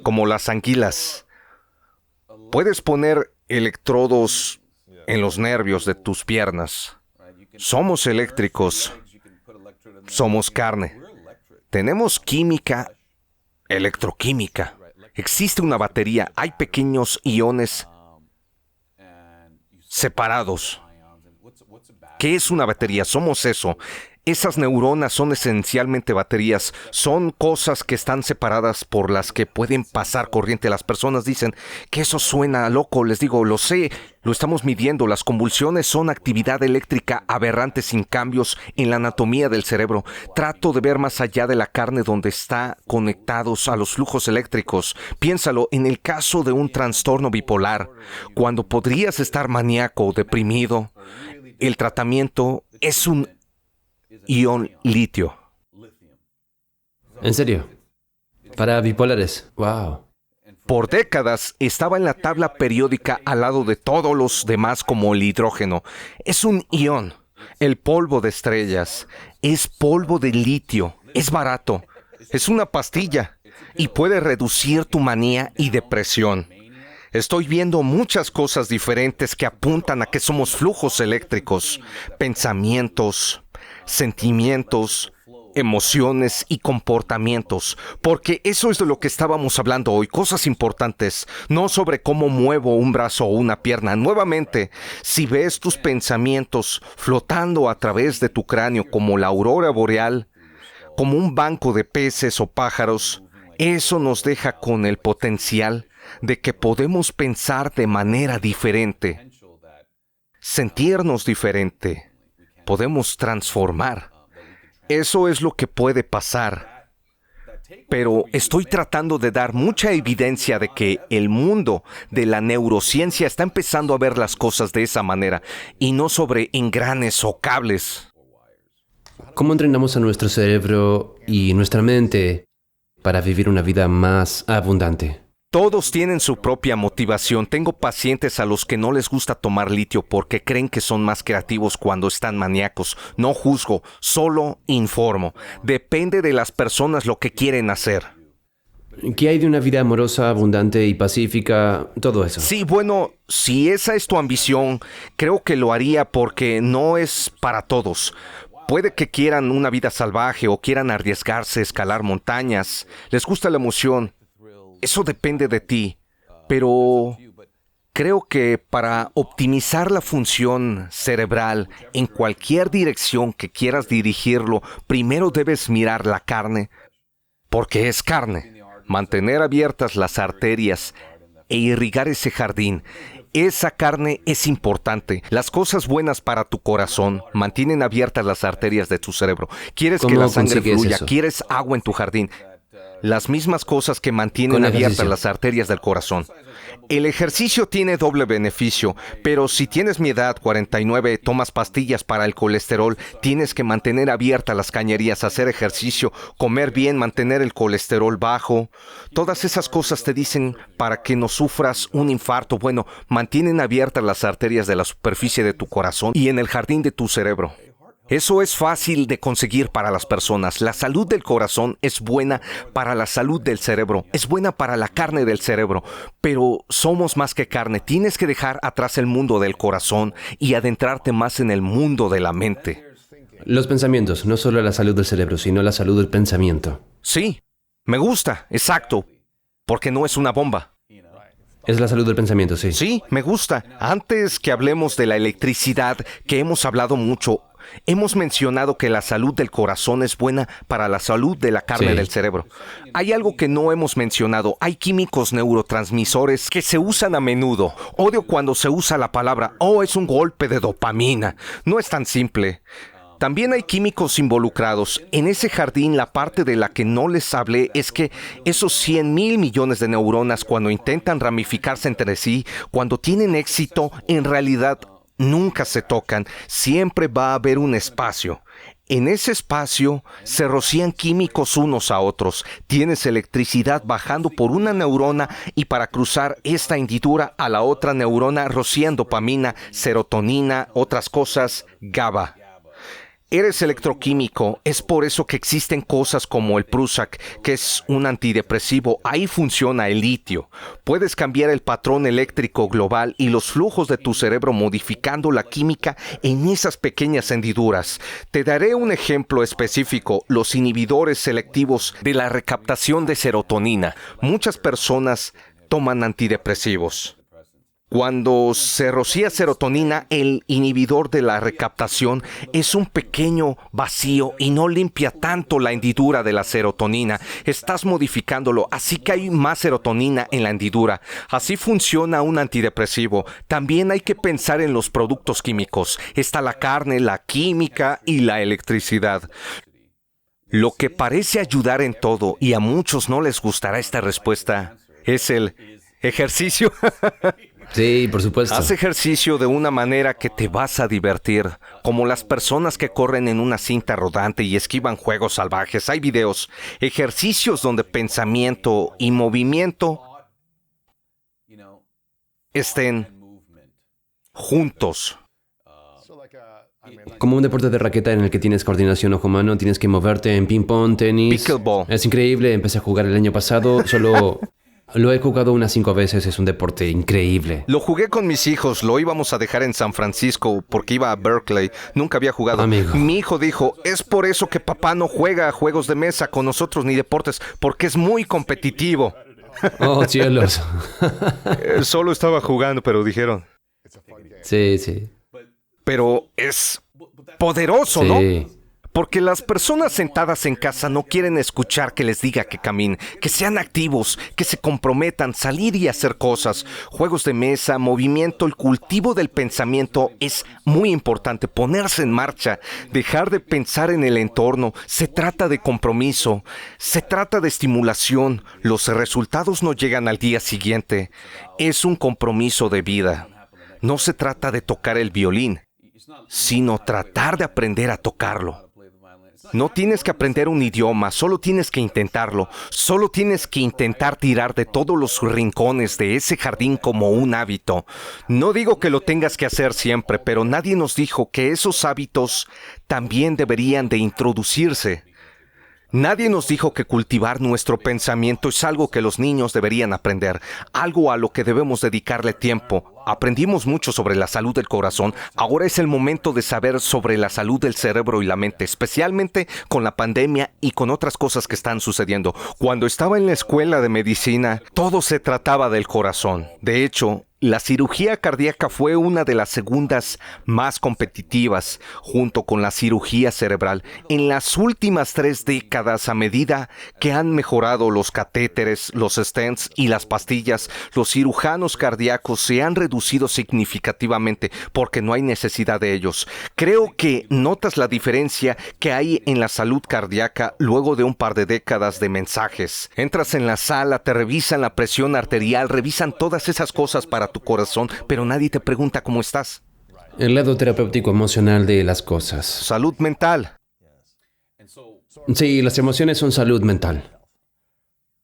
como las anguilas. Puedes poner electrodos en los nervios de tus piernas. Somos eléctricos. Somos carne. Tenemos química, electroquímica. Existe una batería. Hay pequeños iones separados. ¿Qué es una batería? Somos eso. Esas neuronas son esencialmente baterías. Son cosas que están separadas por las que pueden pasar corriente. Las personas dicen que eso suena loco. Les digo, lo sé, lo estamos midiendo. Las convulsiones son actividad eléctrica aberrante sin cambios en la anatomía del cerebro. Trato de ver más allá de la carne donde está conectados a los flujos eléctricos. Piénsalo, en el caso de un trastorno bipolar, cuando podrías estar maníaco o deprimido, el tratamiento es un ion litio. ¿En serio? Para bipolares. Wow. Por décadas estaba en la tabla periódica al lado de todos los demás como el hidrógeno. Es un ion. El polvo de estrellas es polvo de litio. Es barato. Es una pastilla y puede reducir tu manía y depresión. Estoy viendo muchas cosas diferentes que apuntan a que somos flujos eléctricos, pensamientos, sentimientos, emociones y comportamientos, porque eso es de lo que estábamos hablando hoy, cosas importantes, no sobre cómo muevo un brazo o una pierna. Nuevamente, si ves tus pensamientos flotando a través de tu cráneo como la aurora boreal, como un banco de peces o pájaros, eso nos deja con el potencial de que podemos pensar de manera diferente, sentirnos diferente, podemos transformar. Eso es lo que puede pasar. Pero estoy tratando de dar mucha evidencia de que el mundo de la neurociencia está empezando a ver las cosas de esa manera y no sobre engranes o cables. ¿Cómo entrenamos a nuestro cerebro y nuestra mente para vivir una vida más abundante? Todos tienen su propia motivación. Tengo pacientes a los que no les gusta tomar litio porque creen que son más creativos cuando están maníacos. No juzgo, solo informo. Depende de las personas lo que quieren hacer. ¿Qué hay de una vida amorosa, abundante y pacífica? Todo eso. Sí, bueno, si esa es tu ambición, creo que lo haría porque no es para todos. Puede que quieran una vida salvaje o quieran arriesgarse, escalar montañas. Les gusta la emoción. Eso depende de ti, pero creo que para optimizar la función cerebral en cualquier dirección que quieras dirigirlo, primero debes mirar la carne, porque es carne. Mantener abiertas las arterias e irrigar ese jardín. Esa carne es importante. Las cosas buenas para tu corazón mantienen abiertas las arterias de tu cerebro. Quieres que la sangre fluya, quieres agua en tu jardín. Las mismas cosas que mantienen abiertas las arterias del corazón. El ejercicio tiene doble beneficio, pero si tienes mi edad, 49, tomas pastillas para el colesterol, tienes que mantener abiertas las cañerías, hacer ejercicio, comer bien, mantener el colesterol bajo. Todas esas cosas te dicen para que no sufras un infarto. Bueno, mantienen abiertas las arterias de la superficie de tu corazón y en el jardín de tu cerebro. Eso es fácil de conseguir para las personas. La salud del corazón es buena para la salud del cerebro, es buena para la carne del cerebro, pero somos más que carne. Tienes que dejar atrás el mundo del corazón y adentrarte más en el mundo de la mente. Los pensamientos, no solo la salud del cerebro, sino la salud del pensamiento. Sí, me gusta, exacto, porque no es una bomba. Es la salud del pensamiento, sí. Sí, me gusta. Antes que hablemos de la electricidad, que hemos hablado mucho, Hemos mencionado que la salud del corazón es buena para la salud de la carne Sí. del cerebro. Hay algo que no hemos mencionado. Hay químicos neurotransmisores que se usan a menudo. Odio cuando se usa la palabra, es un golpe de dopamina. No es tan simple. También hay químicos involucrados. En ese jardín, la parte de la que no les hablé es que esos 100,000 millones de neuronas, cuando intentan ramificarse entre sí, cuando tienen éxito, en realidad nunca se tocan. Siempre va a haber un espacio. En ese espacio se rocían químicos unos a otros. Tienes electricidad bajando por una neurona y para cruzar esta hendidura a la otra neurona rocían dopamina, serotonina, otras cosas, GABA. Eres electroquímico, es por eso que existen cosas como el Prozac, que es un antidepresivo. Ahí funciona el litio. Puedes cambiar el patrón eléctrico global y los flujos de tu cerebro modificando la química en esas pequeñas hendiduras. Te daré un ejemplo específico, los inhibidores selectivos de la recaptación de serotonina. Muchas personas toman antidepresivos. Cuando se rocía serotonina, el inhibidor de la recaptación es un pequeño vacío y no limpia tanto la hendidura de la serotonina. Estás modificándolo, así que hay más serotonina en la hendidura. Así funciona un antidepresivo. También hay que pensar en los productos químicos. Está la carne, la química y la electricidad. Lo que parece ayudar en todo, y a muchos no les gustará esta respuesta, es el ejercicio. Sí, por supuesto. Haz ejercicio de una manera que te vas a divertir, como las personas que corren en una cinta rodante y esquivan juegos salvajes. Hay videos, ejercicios donde pensamiento y movimiento estén juntos. Como un deporte de raqueta en el que tienes coordinación ojo-mano, tienes que moverte en ping-pong, tenis. Pickleball. Es increíble, empecé a jugar el año pasado, solo lo he jugado unas 5 veces, es un deporte increíble. Lo jugué con mis hijos, lo íbamos a dejar en San Francisco porque iba a Berkeley, nunca había jugado. Amigo. Mi hijo dijo, es por eso que papá no juega a juegos de mesa con nosotros ni deportes, porque es muy competitivo. Oh, cielos. Solo estaba jugando, pero dijeron. Sí, sí. Pero es poderoso, ¿no? Sí. Porque las personas sentadas en casa no quieren escuchar que les diga que caminen, que sean activos, que se comprometan, salir y hacer cosas. Juegos de mesa, movimiento, el cultivo del pensamiento es muy importante. Ponerse en marcha, dejar de pensar en el entorno. Se trata de compromiso, se trata de estimulación. Los resultados no llegan al día siguiente. Es un compromiso de vida. No se trata de tocar el violín, sino tratar de aprender a tocarlo. No tienes que aprender un idioma, solo tienes que intentarlo. Solo tienes que intentar tirar de todos los rincones de ese jardín como un hábito. No digo que lo tengas que hacer siempre, pero nadie nos dijo que esos hábitos también deberían de introducirse. Nadie nos dijo que cultivar nuestro pensamiento es algo que los niños deberían aprender, algo a lo que debemos dedicarle tiempo. Aprendimos mucho sobre la salud del corazón, ahora es el momento de saber sobre la salud del cerebro y la mente, especialmente con la pandemia y con otras cosas que están sucediendo. Cuando estaba en la escuela de medicina, todo se trataba del corazón. De hecho, la cirugía cardíaca fue una de las segundas más competitivas, junto con la cirugía cerebral. En las últimas 3 décadas, a medida que han mejorado los catéteres, los stents y las pastillas, los cirujanos cardíacos se han reducido significativamente porque no hay necesidad de ellos. Creo que notas la diferencia que hay en la salud cardíaca luego de un par de décadas de mensajes. Entras en la sala, te revisan la presión arterial, revisan todas esas cosas para tu corazón, pero nadie te pregunta cómo estás. El lado terapéutico emocional de las cosas. Salud mental. Sí, las emociones son salud mental.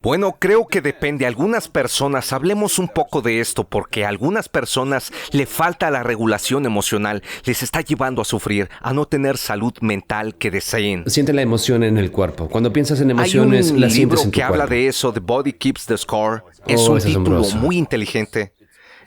Bueno, creo que depende. Algunas personas, hablemos un poco de esto, porque a algunas personas le falta la regulación emocional, les está llevando a sufrir, a no tener salud mental que deseen. Siente la emoción en el cuerpo. Cuando piensas en Hay emociones, un las sientes libro en tu que habla cuerpo. de eso, The Body Keeps the Score. Es Oh, un es título asombroso. muy inteligente.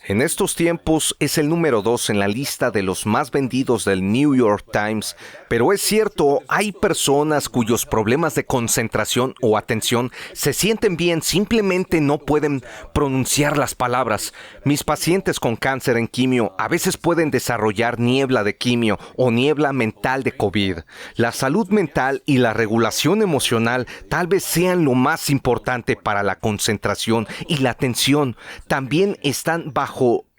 En estos tiempos es el número 2 en la lista de los más vendidos del New York Times, pero es cierto, hay personas cuyos problemas de concentración o atención se sienten bien, simplemente no pueden pronunciar las palabras. Mis pacientes con cáncer en quimio a veces pueden desarrollar niebla de quimio o niebla mental de COVID. La salud mental y la regulación emocional tal vez sean lo más importante para la concentración y la atención. También están bajo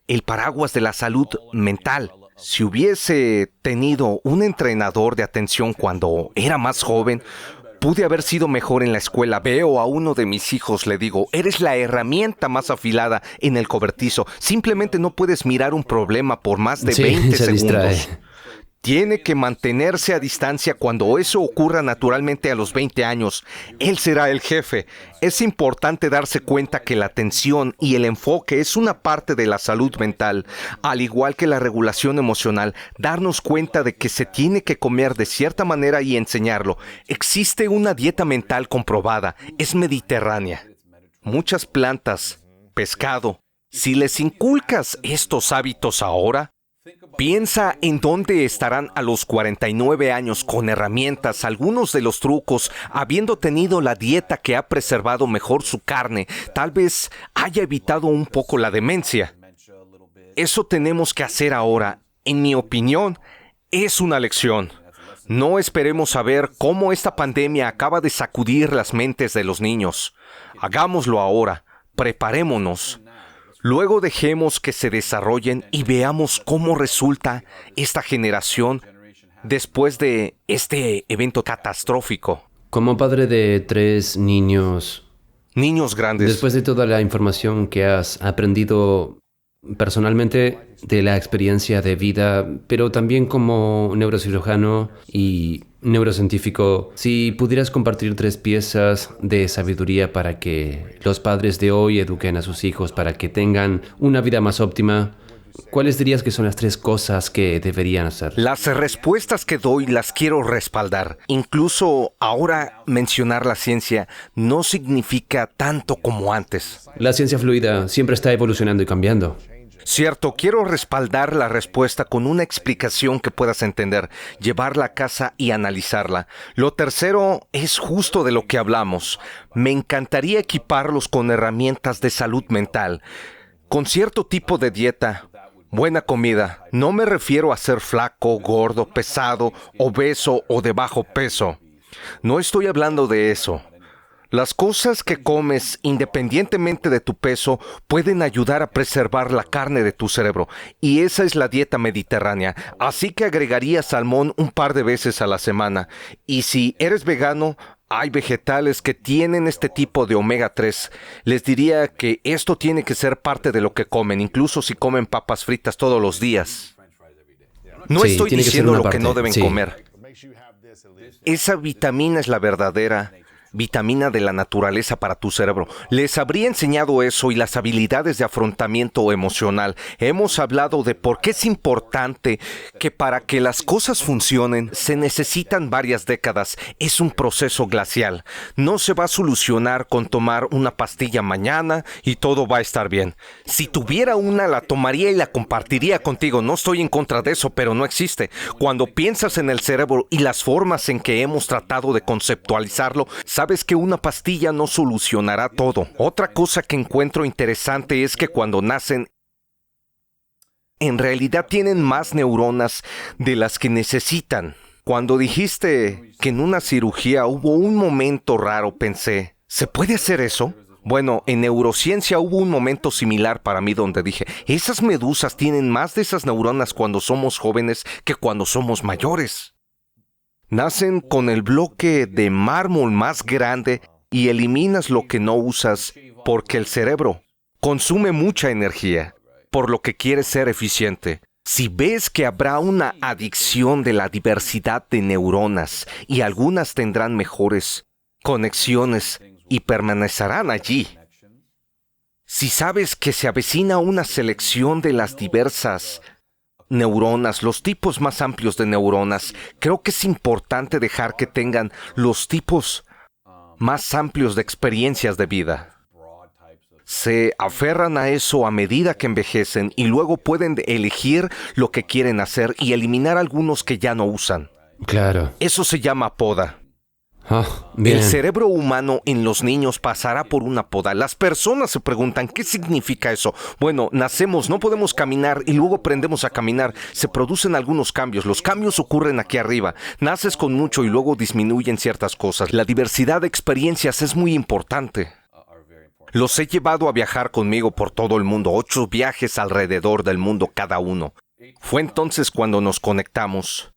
el paraguas de la salud mental. Si hubiese tenido un entrenador de atención cuando era más joven, pude haber sido mejor en la escuela. Veo a uno de mis hijos, le digo, eres la herramienta más afilada en el cobertizo. Simplemente no puedes mirar un problema por más de 20 se segundos. distrae. Tiene que mantenerse a distancia cuando eso ocurra naturalmente a los 20 años. Él será el jefe. Es importante darse cuenta que la atención y el enfoque es una parte de la salud mental, al igual que la regulación emocional. Darnos cuenta de que se tiene que comer de cierta manera y enseñarlo. Existe una dieta mental comprobada. Es mediterránea. Muchas plantas, pescado. Si les inculcas estos hábitos ahora, piensa en dónde estarán a los 49 años con herramientas, algunos de los trucos, habiendo tenido la dieta que ha preservado mejor su carne, tal vez haya evitado un poco la demencia. Eso tenemos que hacer ahora. En mi opinión, es una lección. No esperemos a ver cómo esta pandemia acaba de sacudir las mentes de los niños. Hagámoslo ahora. Preparémonos. Luego dejemos que se desarrollen y veamos cómo resulta esta generación después de este evento catastrófico. Como padre de 3 niños, Niños grandes. después de toda la información que has aprendido personalmente de la experiencia de vida, pero también como neurocirujano y neurocientífico, si pudieras compartir 3 piezas de sabiduría para que los padres de hoy eduquen a sus hijos para que tengan una vida más óptima, ¿cuáles dirías que son las 3 cosas que deberían hacer? Las respuestas que doy las quiero respaldar. Incluso ahora mencionar la ciencia no significa tanto como antes. La ciencia fluida siempre está evolucionando y cambiando. Cierto, quiero respaldar la respuesta con una explicación que puedas entender, llevarla a casa y analizarla. Lo tercero es justo de lo que hablamos. Me encantaría equiparlos con herramientas de salud mental, con cierto tipo de dieta, buena comida. No me refiero a ser flaco, gordo, pesado, obeso o de bajo peso. No estoy hablando de eso. Las cosas que comes, independientemente de tu peso, pueden ayudar a preservar la carne de tu cerebro. Y esa es la dieta mediterránea. Así que agregaría salmón un par de veces a la semana. Y si eres vegano, hay vegetales que tienen este tipo de omega 3. Les diría que esto tiene que ser parte de lo que comen, incluso si comen papas fritas todos los días. No Sí, estoy tiene que ser diciendo una lo que parte, no deben sí. comer. Esa vitamina es la verdadera vitamina de la naturaleza para tu cerebro. Les habría enseñado eso y las habilidades de afrontamiento emocional. Hemos hablado de por qué es importante que para que las cosas funcionen se necesitan varias décadas. Es un proceso glacial. No se va a solucionar con tomar una pastilla mañana y todo va a estar bien. Si tuviera una, la tomaría y la compartiría contigo. No estoy en contra de eso, pero no existe. Cuando piensas en el cerebro y las formas en que hemos tratado de conceptualizarlo, sabes que una pastilla no solucionará todo. Otra cosa que encuentro interesante es que cuando nacen, en realidad tienen más neuronas de las que necesitan. Cuando dijiste que en una cirugía hubo un momento raro, pensé, ¿se puede hacer eso? Bueno, en neurociencia hubo un momento similar para mí donde dije, esas medusas tienen más de esas neuronas cuando somos jóvenes que cuando somos mayores. Nacen con el bloque de mármol más grande y eliminas lo que no usas porque el cerebro consume mucha energía, por lo que quiere ser eficiente. Si ves que habrá una adicción de la diversidad de neuronas y algunas tendrán mejores conexiones y permanecerán allí. Si sabes que se avecina una selección de las diversas neuronas, los tipos más amplios de neuronas, creo que es importante dejar que tengan los tipos más amplios de experiencias de vida. Se aferran a eso a medida que envejecen y luego pueden elegir lo que quieren hacer y eliminar algunos que ya no usan. Claro. Eso se llama poda. Bien. El cerebro humano en los niños pasará por una poda. Las personas se preguntan, ¿qué significa eso? Bueno, nacemos, no podemos caminar y luego aprendemos a caminar. Se producen algunos cambios. Los cambios ocurren aquí arriba. Naces con mucho y luego disminuyen ciertas cosas. La diversidad de experiencias es muy importante. Los he llevado a viajar conmigo por todo el mundo, 8 viajes alrededor del mundo cada uno. Fue entonces cuando nos conectamos.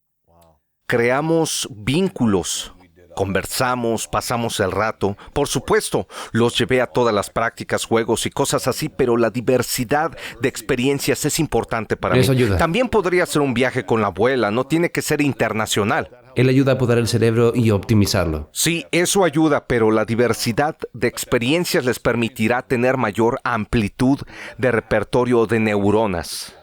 Creamos vínculos. Conversamos, pasamos el rato. Por supuesto, los llevé a todas las prácticas, juegos y cosas así, pero la diversidad de experiencias es importante para mí. Eso ayuda. También podría ser un viaje con la abuela, no tiene que ser internacional. Él ayuda a podar el cerebro y optimizarlo. Sí, eso ayuda, pero la diversidad de experiencias les permitirá tener mayor amplitud de repertorio de neuronas.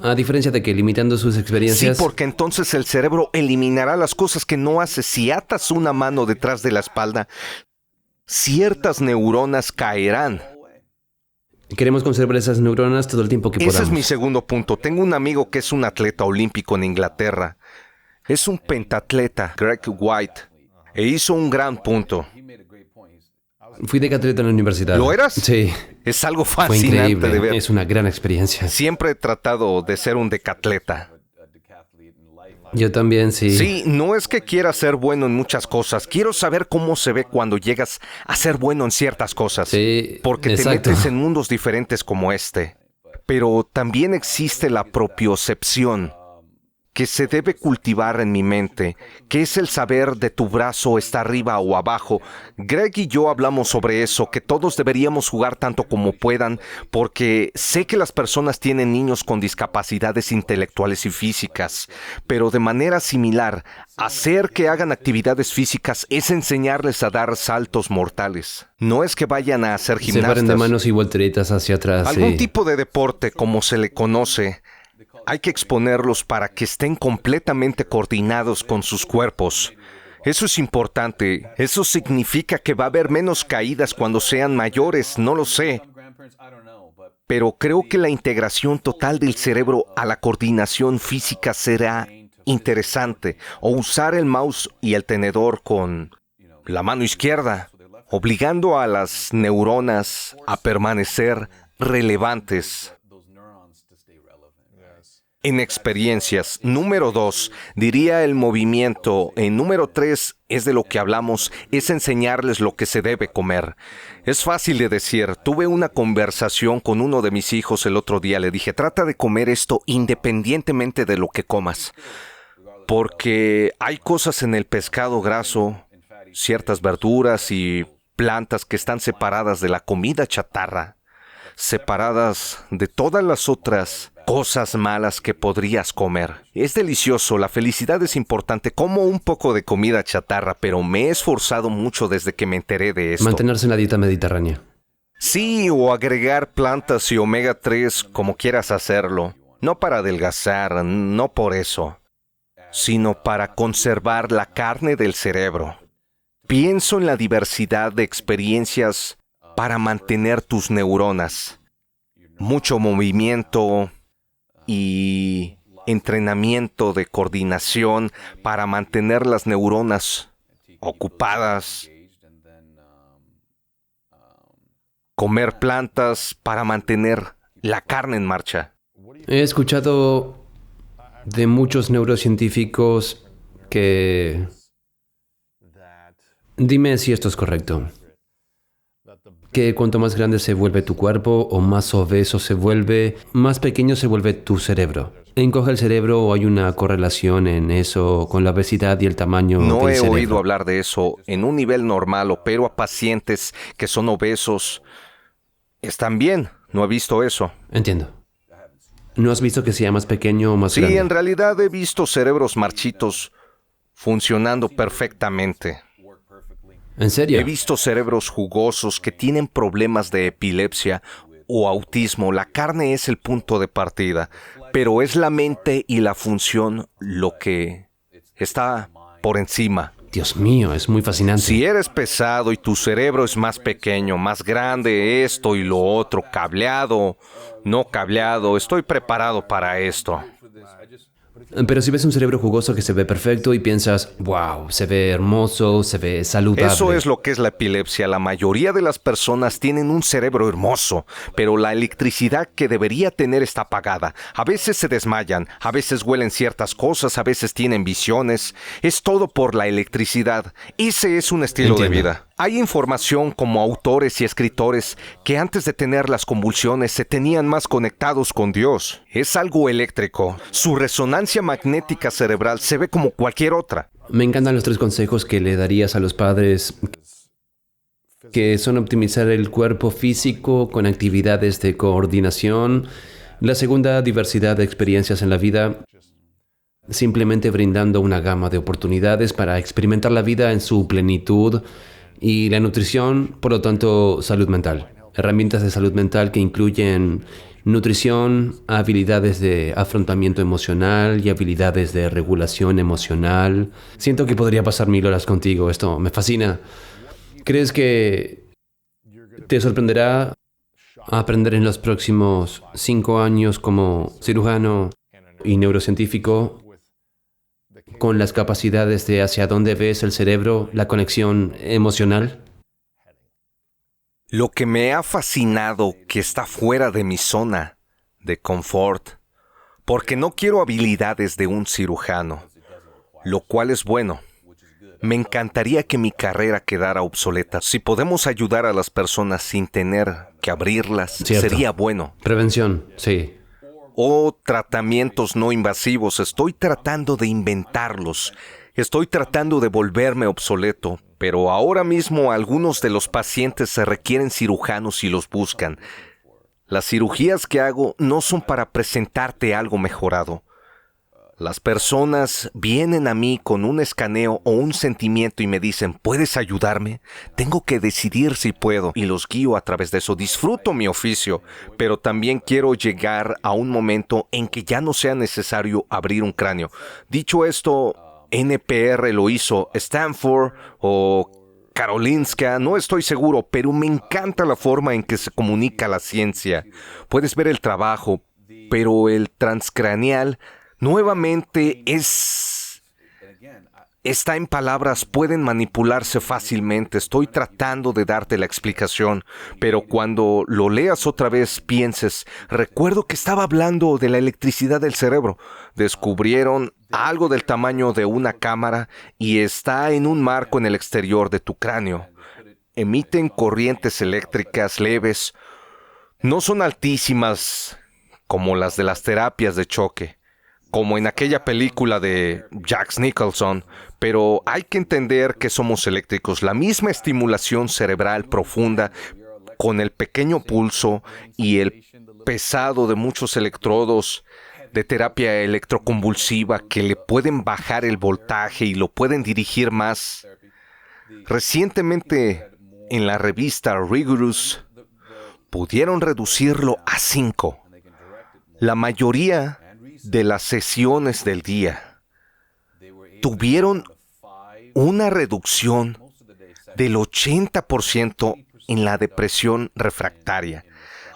A diferencia de que limitando sus Sí, experiencias... porque entonces el cerebro eliminará las cosas que no hace. Si atas una mano detrás de la espalda, ciertas neuronas caerán. Queremos conservar esas neuronas todo el tiempo que podamos. Ese es mi segundo punto. Tengo un amigo que es un atleta olímpico en Inglaterra. Es un pentatleta, Greg White, e hizo un gran punto. Fui decatleta en la universidad. ¿Lo eras? Sí. Es algo Fue fascinante increíble. de ver. Es una gran experiencia. Siempre he tratado de ser un decatleta. Yo también, sí. Sí, no es que quiera ser bueno en muchas cosas. Quiero saber cómo se ve cuando llegas a ser bueno en ciertas cosas. Sí, Porque exacto. te metes en mundos diferentes como este. Pero también existe la propiocepción que se debe cultivar en mi mente, que es el saber de tu brazo está arriba o abajo. Greg y yo hablamos sobre eso, que todos deberíamos jugar tanto como puedan, porque sé que las personas tienen niños con discapacidades intelectuales y físicas, pero de manera similar, hacer que hagan actividades físicas es enseñarles a dar saltos mortales. No es que vayan a hacer Se gimnastas. paren de manos y volteretas hacia atrás. Algún sí. tipo de deporte, como se le conoce, hay que exponerlos para que estén completamente coordinados con sus cuerpos. Eso es importante. Eso significa que va a haber menos caídas cuando sean mayores, no lo sé. Pero creo que la integración total del cerebro a la coordinación física será interesante. O usar el mouse y el tenedor con la mano izquierda, obligando a las neuronas a permanecer relevantes. En experiencias. Número 2, diría el movimiento. En número 3, es de lo que hablamos, es enseñarles lo que se debe comer. Es fácil de decir. Tuve una conversación con uno de mis hijos el otro día. Le dije, trata de comer esto independientemente de lo que comas. Porque hay cosas en el pescado graso, ciertas verduras y plantas que están separadas de la comida chatarra, separadas de todas las otras cosas malas que podrías comer. Es delicioso, la felicidad es importante. Como un poco de comida chatarra, pero me he esforzado mucho desde que me enteré de esto. Mantenerse en la dieta mediterránea. Sí, o agregar plantas y omega 3 como quieras hacerlo. No para adelgazar, no por eso, sino para conservar la carne del cerebro. Pienso en la diversidad de experiencias para mantener tus neuronas. Mucho movimiento y entrenamiento de coordinación para mantener las neuronas ocupadas. Comer plantas para mantener la carne en marcha. He escuchado de muchos neurocientíficos que... Dime si esto es correcto. Que cuanto más grande se vuelve tu cuerpo o más obeso se vuelve, más pequeño se vuelve tu cerebro. ¿Encoge el cerebro o hay una correlación en eso con la obesidad y el tamaño No del he cerebro? oído hablar de eso en un nivel normal. Opero a pacientes que son obesos. Están bien, no he visto eso. Entiendo. ¿No has visto que sea más pequeño o más Sí, grande? en realidad he visto cerebros marchitos funcionando perfectamente. ¿En serio? He visto cerebros jugosos que tienen problemas de epilepsia o autismo. La carne es el punto de partida, pero es la mente y la función lo que está por encima. Dios mío, es muy fascinante. Si eres pesado y tu cerebro es más pequeño, más grande, esto y lo otro, cableado, no cableado, estoy preparado para esto. Pero si ves un cerebro jugoso que se ve perfecto y piensas, wow, se ve hermoso, se ve saludable. Eso es lo que es la epilepsia. La mayoría de las personas tienen un cerebro hermoso, pero la electricidad que debería tener está apagada. A veces se desmayan, a veces huelen ciertas cosas, a veces tienen visiones. Es todo por la electricidad. Ese es un estilo de vida. Hay información como autores y escritores que antes de tener las convulsiones se tenían más conectados con Dios. Es algo eléctrico. Su resonancia magnética cerebral se ve como cualquier otra. Me encantan los 3 consejos que le darías a los padres, que son optimizar el cuerpo físico con actividades de coordinación. La segunda, diversidad de experiencias en la vida, simplemente brindando una gama de oportunidades para experimentar la vida en su plenitud. Y la nutrición, por lo tanto, salud mental. Herramientas de salud mental que incluyen nutrición, habilidades de afrontamiento emocional y habilidades de regulación emocional. Siento que podría pasar 1000 horas contigo. Esto me fascina. ¿Crees que te sorprenderá aprender en los próximos 5 años como cirujano y neurocientífico con las capacidades de hacia dónde ves el cerebro, la conexión emocional? Lo que me ha fascinado que está fuera de mi zona de confort, porque no quiero habilidades de un cirujano, lo cual es bueno. Me encantaría que mi carrera quedara obsoleta. Si podemos ayudar a las personas sin tener que abrirlas, Cierto. sería bueno. Prevención, sí. O tratamientos no invasivos. Estoy tratando de inventarlos. Estoy tratando de volverme obsoleto. Pero ahora mismo algunos de los pacientes se requieren cirujanos y los buscan. Las cirugías que hago no son para presentarte algo mejorado. Las personas vienen a mí con un escaneo o un sentimiento y me dicen, ¿puedes ayudarme? Tengo que decidir si puedo y los guío a través de eso. Disfruto mi oficio, pero también quiero llegar a un momento en que ya no sea necesario abrir un cráneo. Dicho esto, NPR lo hizo, Stanford o Karolinska, no estoy seguro, pero me encanta la forma en que se comunica la ciencia. Puedes ver el trabajo, pero el transcraneal nuevamente está en palabras, pueden manipularse fácilmente. Estoy tratando de darte la explicación, pero cuando lo leas otra vez pienses, recuerdo que estaba hablando de la electricidad del cerebro. Descubrieron algo del tamaño de una cámara y está en un marco en el exterior de tu cráneo. Emiten corrientes eléctricas leves. No son altísimas como las de las terapias de choque, como en aquella película de Jack Nicholson, pero hay que entender que somos eléctricos. La misma estimulación cerebral profunda con el pequeño pulso y el pesado de muchos electrodos de terapia electroconvulsiva que le pueden bajar el voltaje y lo pueden dirigir más. Recientemente, en la revista Rigorous, pudieron reducirlo a 5. La mayoría de las sesiones del día tuvieron una reducción del 80% en la depresión refractaria.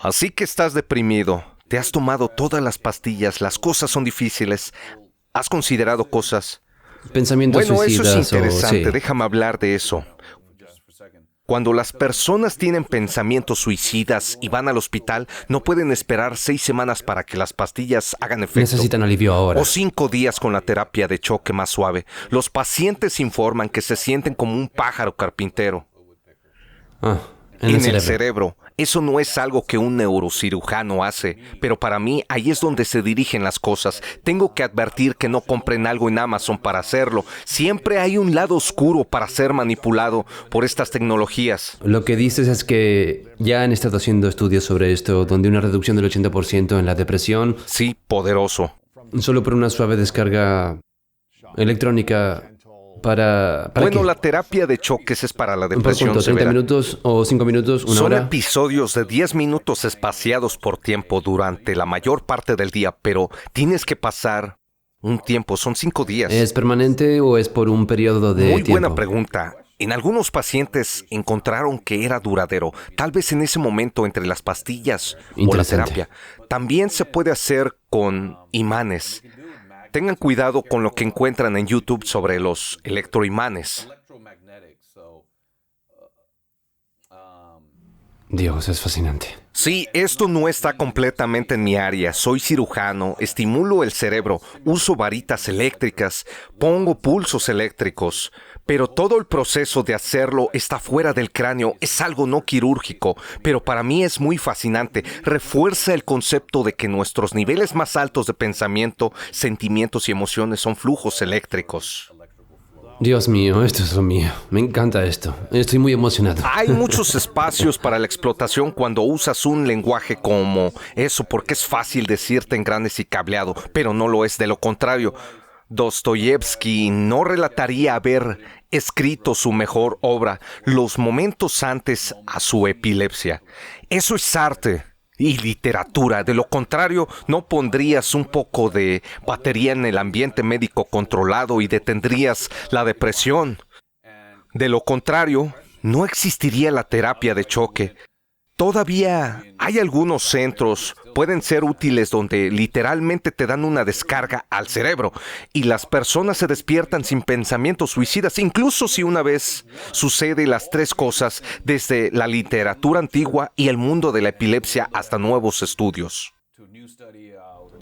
Así que estás deprimido, te has tomado todas las pastillas, las cosas son difíciles, has considerado cosas. Pensamientos Bueno, eso suicidas es interesante, sí. déjame hablar de eso. Cuando las personas tienen pensamientos suicidas y van al hospital, no pueden esperar 6 semanas para que las pastillas hagan efecto. Necesitan alivio ahora. O 5 días con la terapia de choque más suave. Los pacientes informan que se sienten como un pájaro carpintero. En el cerebro. Eso no es algo que un neurocirujano hace, pero para mí ahí es donde se dirigen las cosas. Tengo que advertir que no compren algo en Amazon para hacerlo. Siempre hay un lado oscuro para ser manipulado por estas tecnologías. Lo que dices es que ya han estado haciendo estudios sobre esto, donde una reducción del 80% en la depresión, Sí, poderoso. solo por una suave descarga electrónica ¿Para Bueno, qué? la terapia de choques es para la ¿Por depresión cuánto? ¿30 severa. minutos o 5 minutos? ¿Una Son hora? episodios de 10 minutos espaciados por tiempo durante la mayor parte del día, pero tienes que pasar un tiempo, son 5 días. ¿Es permanente o es por un periodo de Muy tiempo? buena pregunta. En algunos pacientes encontraron que era duradero, tal vez en ese momento entre las pastillas o la Interesante. terapia. También se puede hacer con imanes. Tengan cuidado con lo que encuentran en YouTube sobre los electroimanes. Dios, es fascinante. Sí, esto no está completamente en mi área. Soy cirujano, estimulo el cerebro, uso varitas eléctricas, pongo pulsos eléctricos, pero todo el proceso de hacerlo está fuera del cráneo, es algo no quirúrgico, pero para mí es muy fascinante. Refuerza el concepto de que nuestros niveles más altos de pensamiento, sentimientos y emociones son flujos eléctricos. Dios mío, esto es lo mío. Me encanta esto. Estoy muy emocionado. Hay muchos espacios para la explotación cuando usas un lenguaje como eso, porque es fácil decirte engranes y cableado, pero no lo es. De lo contrario, Dostoyevsky no relataría haber escrito su mejor obra los momentos antes a su epilepsia. Eso es arte y literatura. De lo contrario, no pondrías un poco de batería en el ambiente médico controlado y detendrías la depresión. De lo contrario, no existiría la terapia de choque. Todavía hay algunos centros, pueden ser útiles, donde literalmente te dan una descarga al cerebro y las personas se despiertan sin pensamientos suicidas, incluso si una vez sucede las tres cosas, desde la literatura antigua y el mundo de la epilepsia hasta nuevos estudios.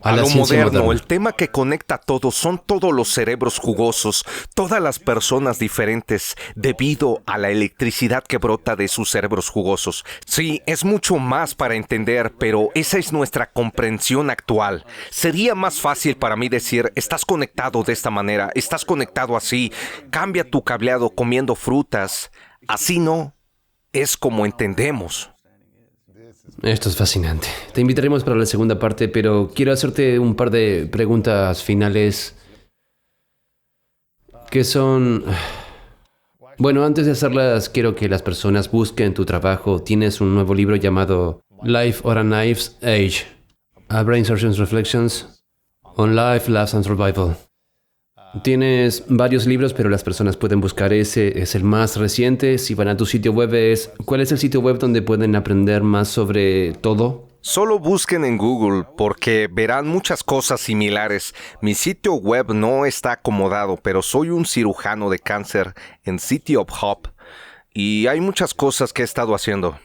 A la lo ciencia moderno, moderna. el tema que conecta a todos son todos los cerebros jugosos, todas las personas diferentes debido a la electricidad que brota de sus cerebros jugosos. Sí, es mucho más para entender, pero esa es nuestra comprensión actual. Sería más fácil para mí decir, estás conectado de esta manera, estás conectado así, cambia tu cableado comiendo frutas. Así no es como entendemos. Esto es fascinante. Te invitaremos para la segunda parte, pero quiero hacerte un par de preguntas finales que son... Bueno, antes de hacerlas, quiero que las personas busquen tu trabajo. Tienes un nuevo libro llamado Life or a Knife's Age, A Brain Surgeon's Reflections on Life, Laughs and Survival. Tienes varios libros, pero las personas pueden buscar ese. Es el más reciente. Si van a tu sitio web, ¿cuál es el sitio web donde pueden aprender más sobre todo? Solo busquen en Google porque verán muchas cosas similares. Mi sitio web no está acomodado, pero soy un cirujano de cáncer en City of Hope y hay muchas cosas que he estado haciendo.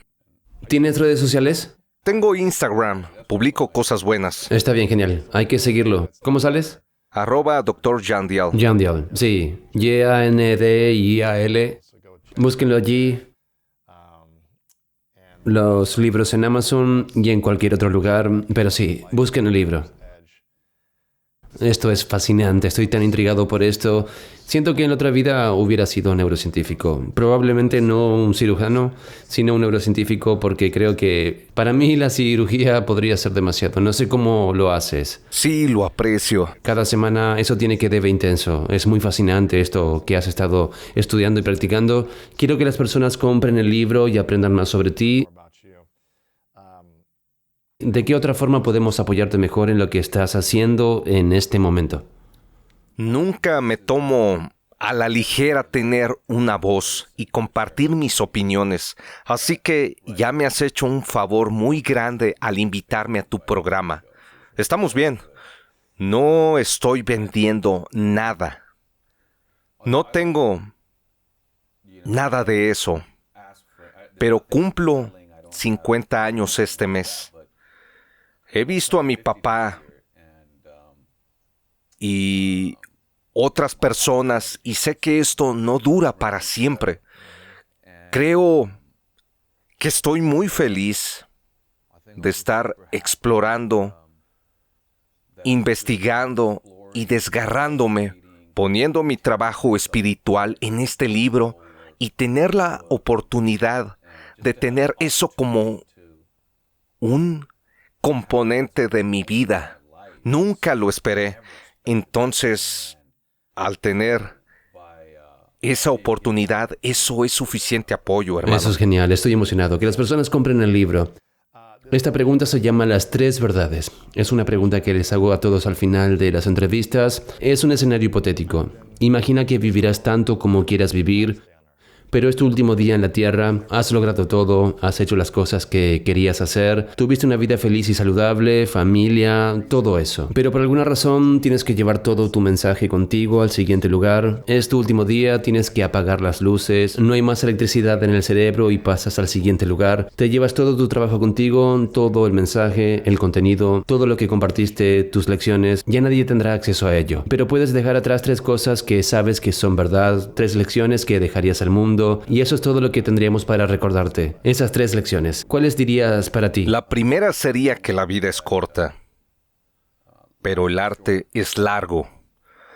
¿Tienes redes sociales? Tengo Instagram, publico cosas buenas. Está bien, genial. Hay que seguirlo. ¿Cómo sales? @Dr. Jandial. Jandial, sí. Yandial. Búsquenlo allí. Los libros en Amazon y en cualquier otro lugar. Pero sí, busquen el libro. Esto es fascinante. Estoy tan intrigado por esto. Siento que en otra vida hubiera sido neurocientífico. Probablemente no un cirujano, sino un neurocientífico, porque creo que para mí la cirugía podría ser demasiado. No sé cómo lo haces. Sí, lo aprecio. Cada semana eso tiene que debe intenso. Es muy fascinante esto que has estado estudiando y practicando. Quiero que las personas compren el libro y aprendan más sobre ti. ¿De qué otra forma podemos apoyarte mejor en lo que estás haciendo en este momento? Nunca me tomo a la ligera tener una voz y compartir mis opiniones, así que ya me has hecho un favor muy grande al invitarme a tu programa. Estamos bien. No estoy vendiendo nada. No tengo nada de eso, pero cumplo 50 años este mes. He visto a mi papá y otras personas y sé que esto no dura para siempre. Creo que estoy muy feliz de estar explorando, investigando y desgarrándome, poniendo mi trabajo espiritual en este libro y tener la oportunidad de tener eso como un componente de mi vida. Nunca lo esperé. Entonces, al tener esa oportunidad, eso es suficiente apoyo, hermano. Eso es genial. Estoy emocionado. Que las personas compren el libro. Esta pregunta se llama las 3 verdades. Es una pregunta que les hago a todos al final de las entrevistas. Es un escenario hipotético. Imagina que vivirás tanto como quieras vivir, pero es tu último día en la Tierra, has logrado todo, has hecho las cosas que querías hacer, tuviste una vida feliz y saludable, familia, todo eso. Pero por alguna razón tienes que llevar todo tu mensaje contigo al siguiente lugar. Es tu último día, tienes que apagar las luces, no hay más electricidad en el cerebro y pasas al siguiente lugar. Te llevas todo tu trabajo contigo, todo el mensaje, el contenido, todo lo que compartiste, tus lecciones, ya nadie tendrá acceso a ello. Pero puedes dejar atrás 3 cosas que sabes que son verdad, 3 lecciones que dejarías al mundo. Y eso es todo lo que tendríamos para recordarte. Esas 3 lecciones. ¿Cuáles dirías para ti? La primera sería que la vida es corta, pero el arte es largo.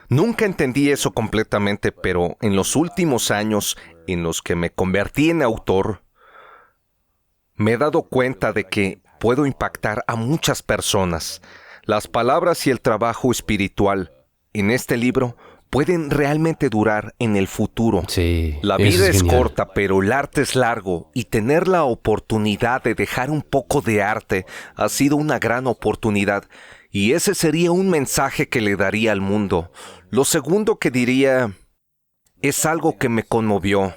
Nunca entendí eso completamente, pero en los últimos años en los que me convertí en autor, me he dado cuenta de que puedo impactar a muchas personas. Las palabras y el trabajo espiritual en este libro pueden realmente durar en el futuro. Sí, la vida es corta, pero el arte es largo, y tener la oportunidad de dejar un poco de arte ha sido una gran oportunidad, y ese sería un mensaje que le daría al mundo. Lo segundo que diría es algo que me conmovió.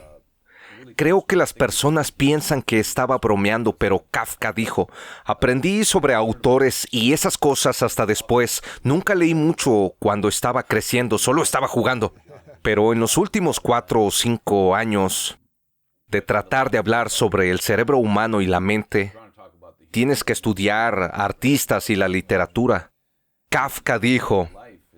Creo que las personas piensan que estaba bromeando, pero Kafka dijo: aprendí sobre autores y esas cosas hasta después. Nunca leí mucho cuando estaba creciendo, solo estaba jugando. Pero en los últimos 4 o 5 años de tratar de hablar sobre el cerebro humano y la mente, tienes que estudiar artistas y la literatura. Kafka dijo: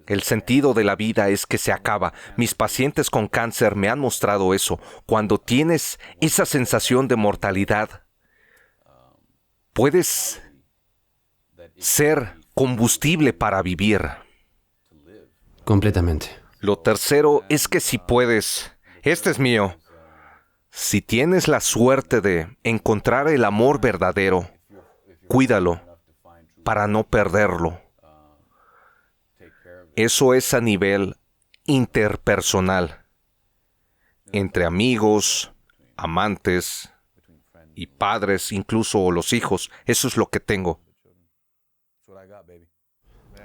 el sentido de la vida es que se acaba. Mis pacientes con cáncer me han mostrado eso. Cuando tienes esa sensación de mortalidad, puedes ser combustible para vivir. Completamente. Lo tercero es que si puedes, este es mío, si tienes la suerte de encontrar el amor verdadero, cuídalo para no perderlo. Eso es a nivel interpersonal, entre amigos, amantes y padres, incluso los hijos. Eso es lo que tengo.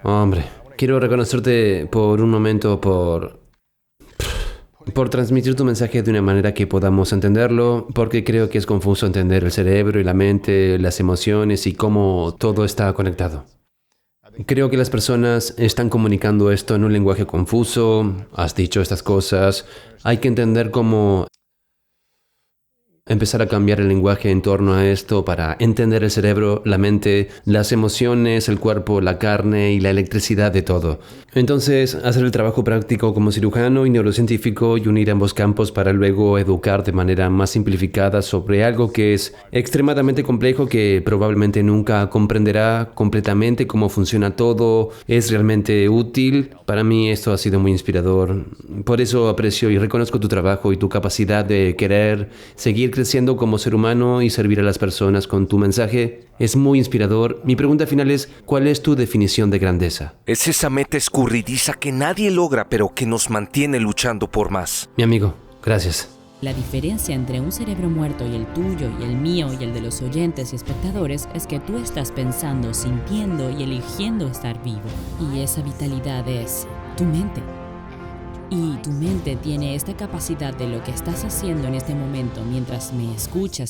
Hombre, quiero reconocerte por un momento por transmitir tu mensaje de una manera que podamos entenderlo, porque creo que es confuso entender el cerebro y la mente, las emociones y cómo todo está conectado. Creo que las personas están comunicando esto en un lenguaje confuso. Has dicho estas cosas. Hay que entender cómo empezar a cambiar el lenguaje en torno a esto para entender el cerebro, la mente, las emociones, el cuerpo, la carne y la electricidad de todo. Entonces, hacer el trabajo práctico como cirujano y neurocientífico y unir ambos campos para luego educar de manera más simplificada sobre algo que es extremadamente complejo, que probablemente nunca comprenderá completamente cómo funciona todo, es realmente útil. Para mí esto ha sido muy inspirador. Por eso aprecio y reconozco tu trabajo y tu capacidad de querer seguir creciendo como ser humano y servir a las personas con tu mensaje. Es muy inspirador. Mi pregunta final es: ¿cuál es tu definición de grandeza? Es esa meta escurridiza que nadie logra, pero que nos mantiene luchando por más. Mi amigo, gracias. La diferencia entre un cerebro muerto y el tuyo y el mío y el de los oyentes y espectadores es que tú estás pensando, sintiendo y eligiendo estar vivo. Y esa vitalidad es tu mente. Y tu mente tiene esta capacidad de lo que estás haciendo en este momento mientras me escuchas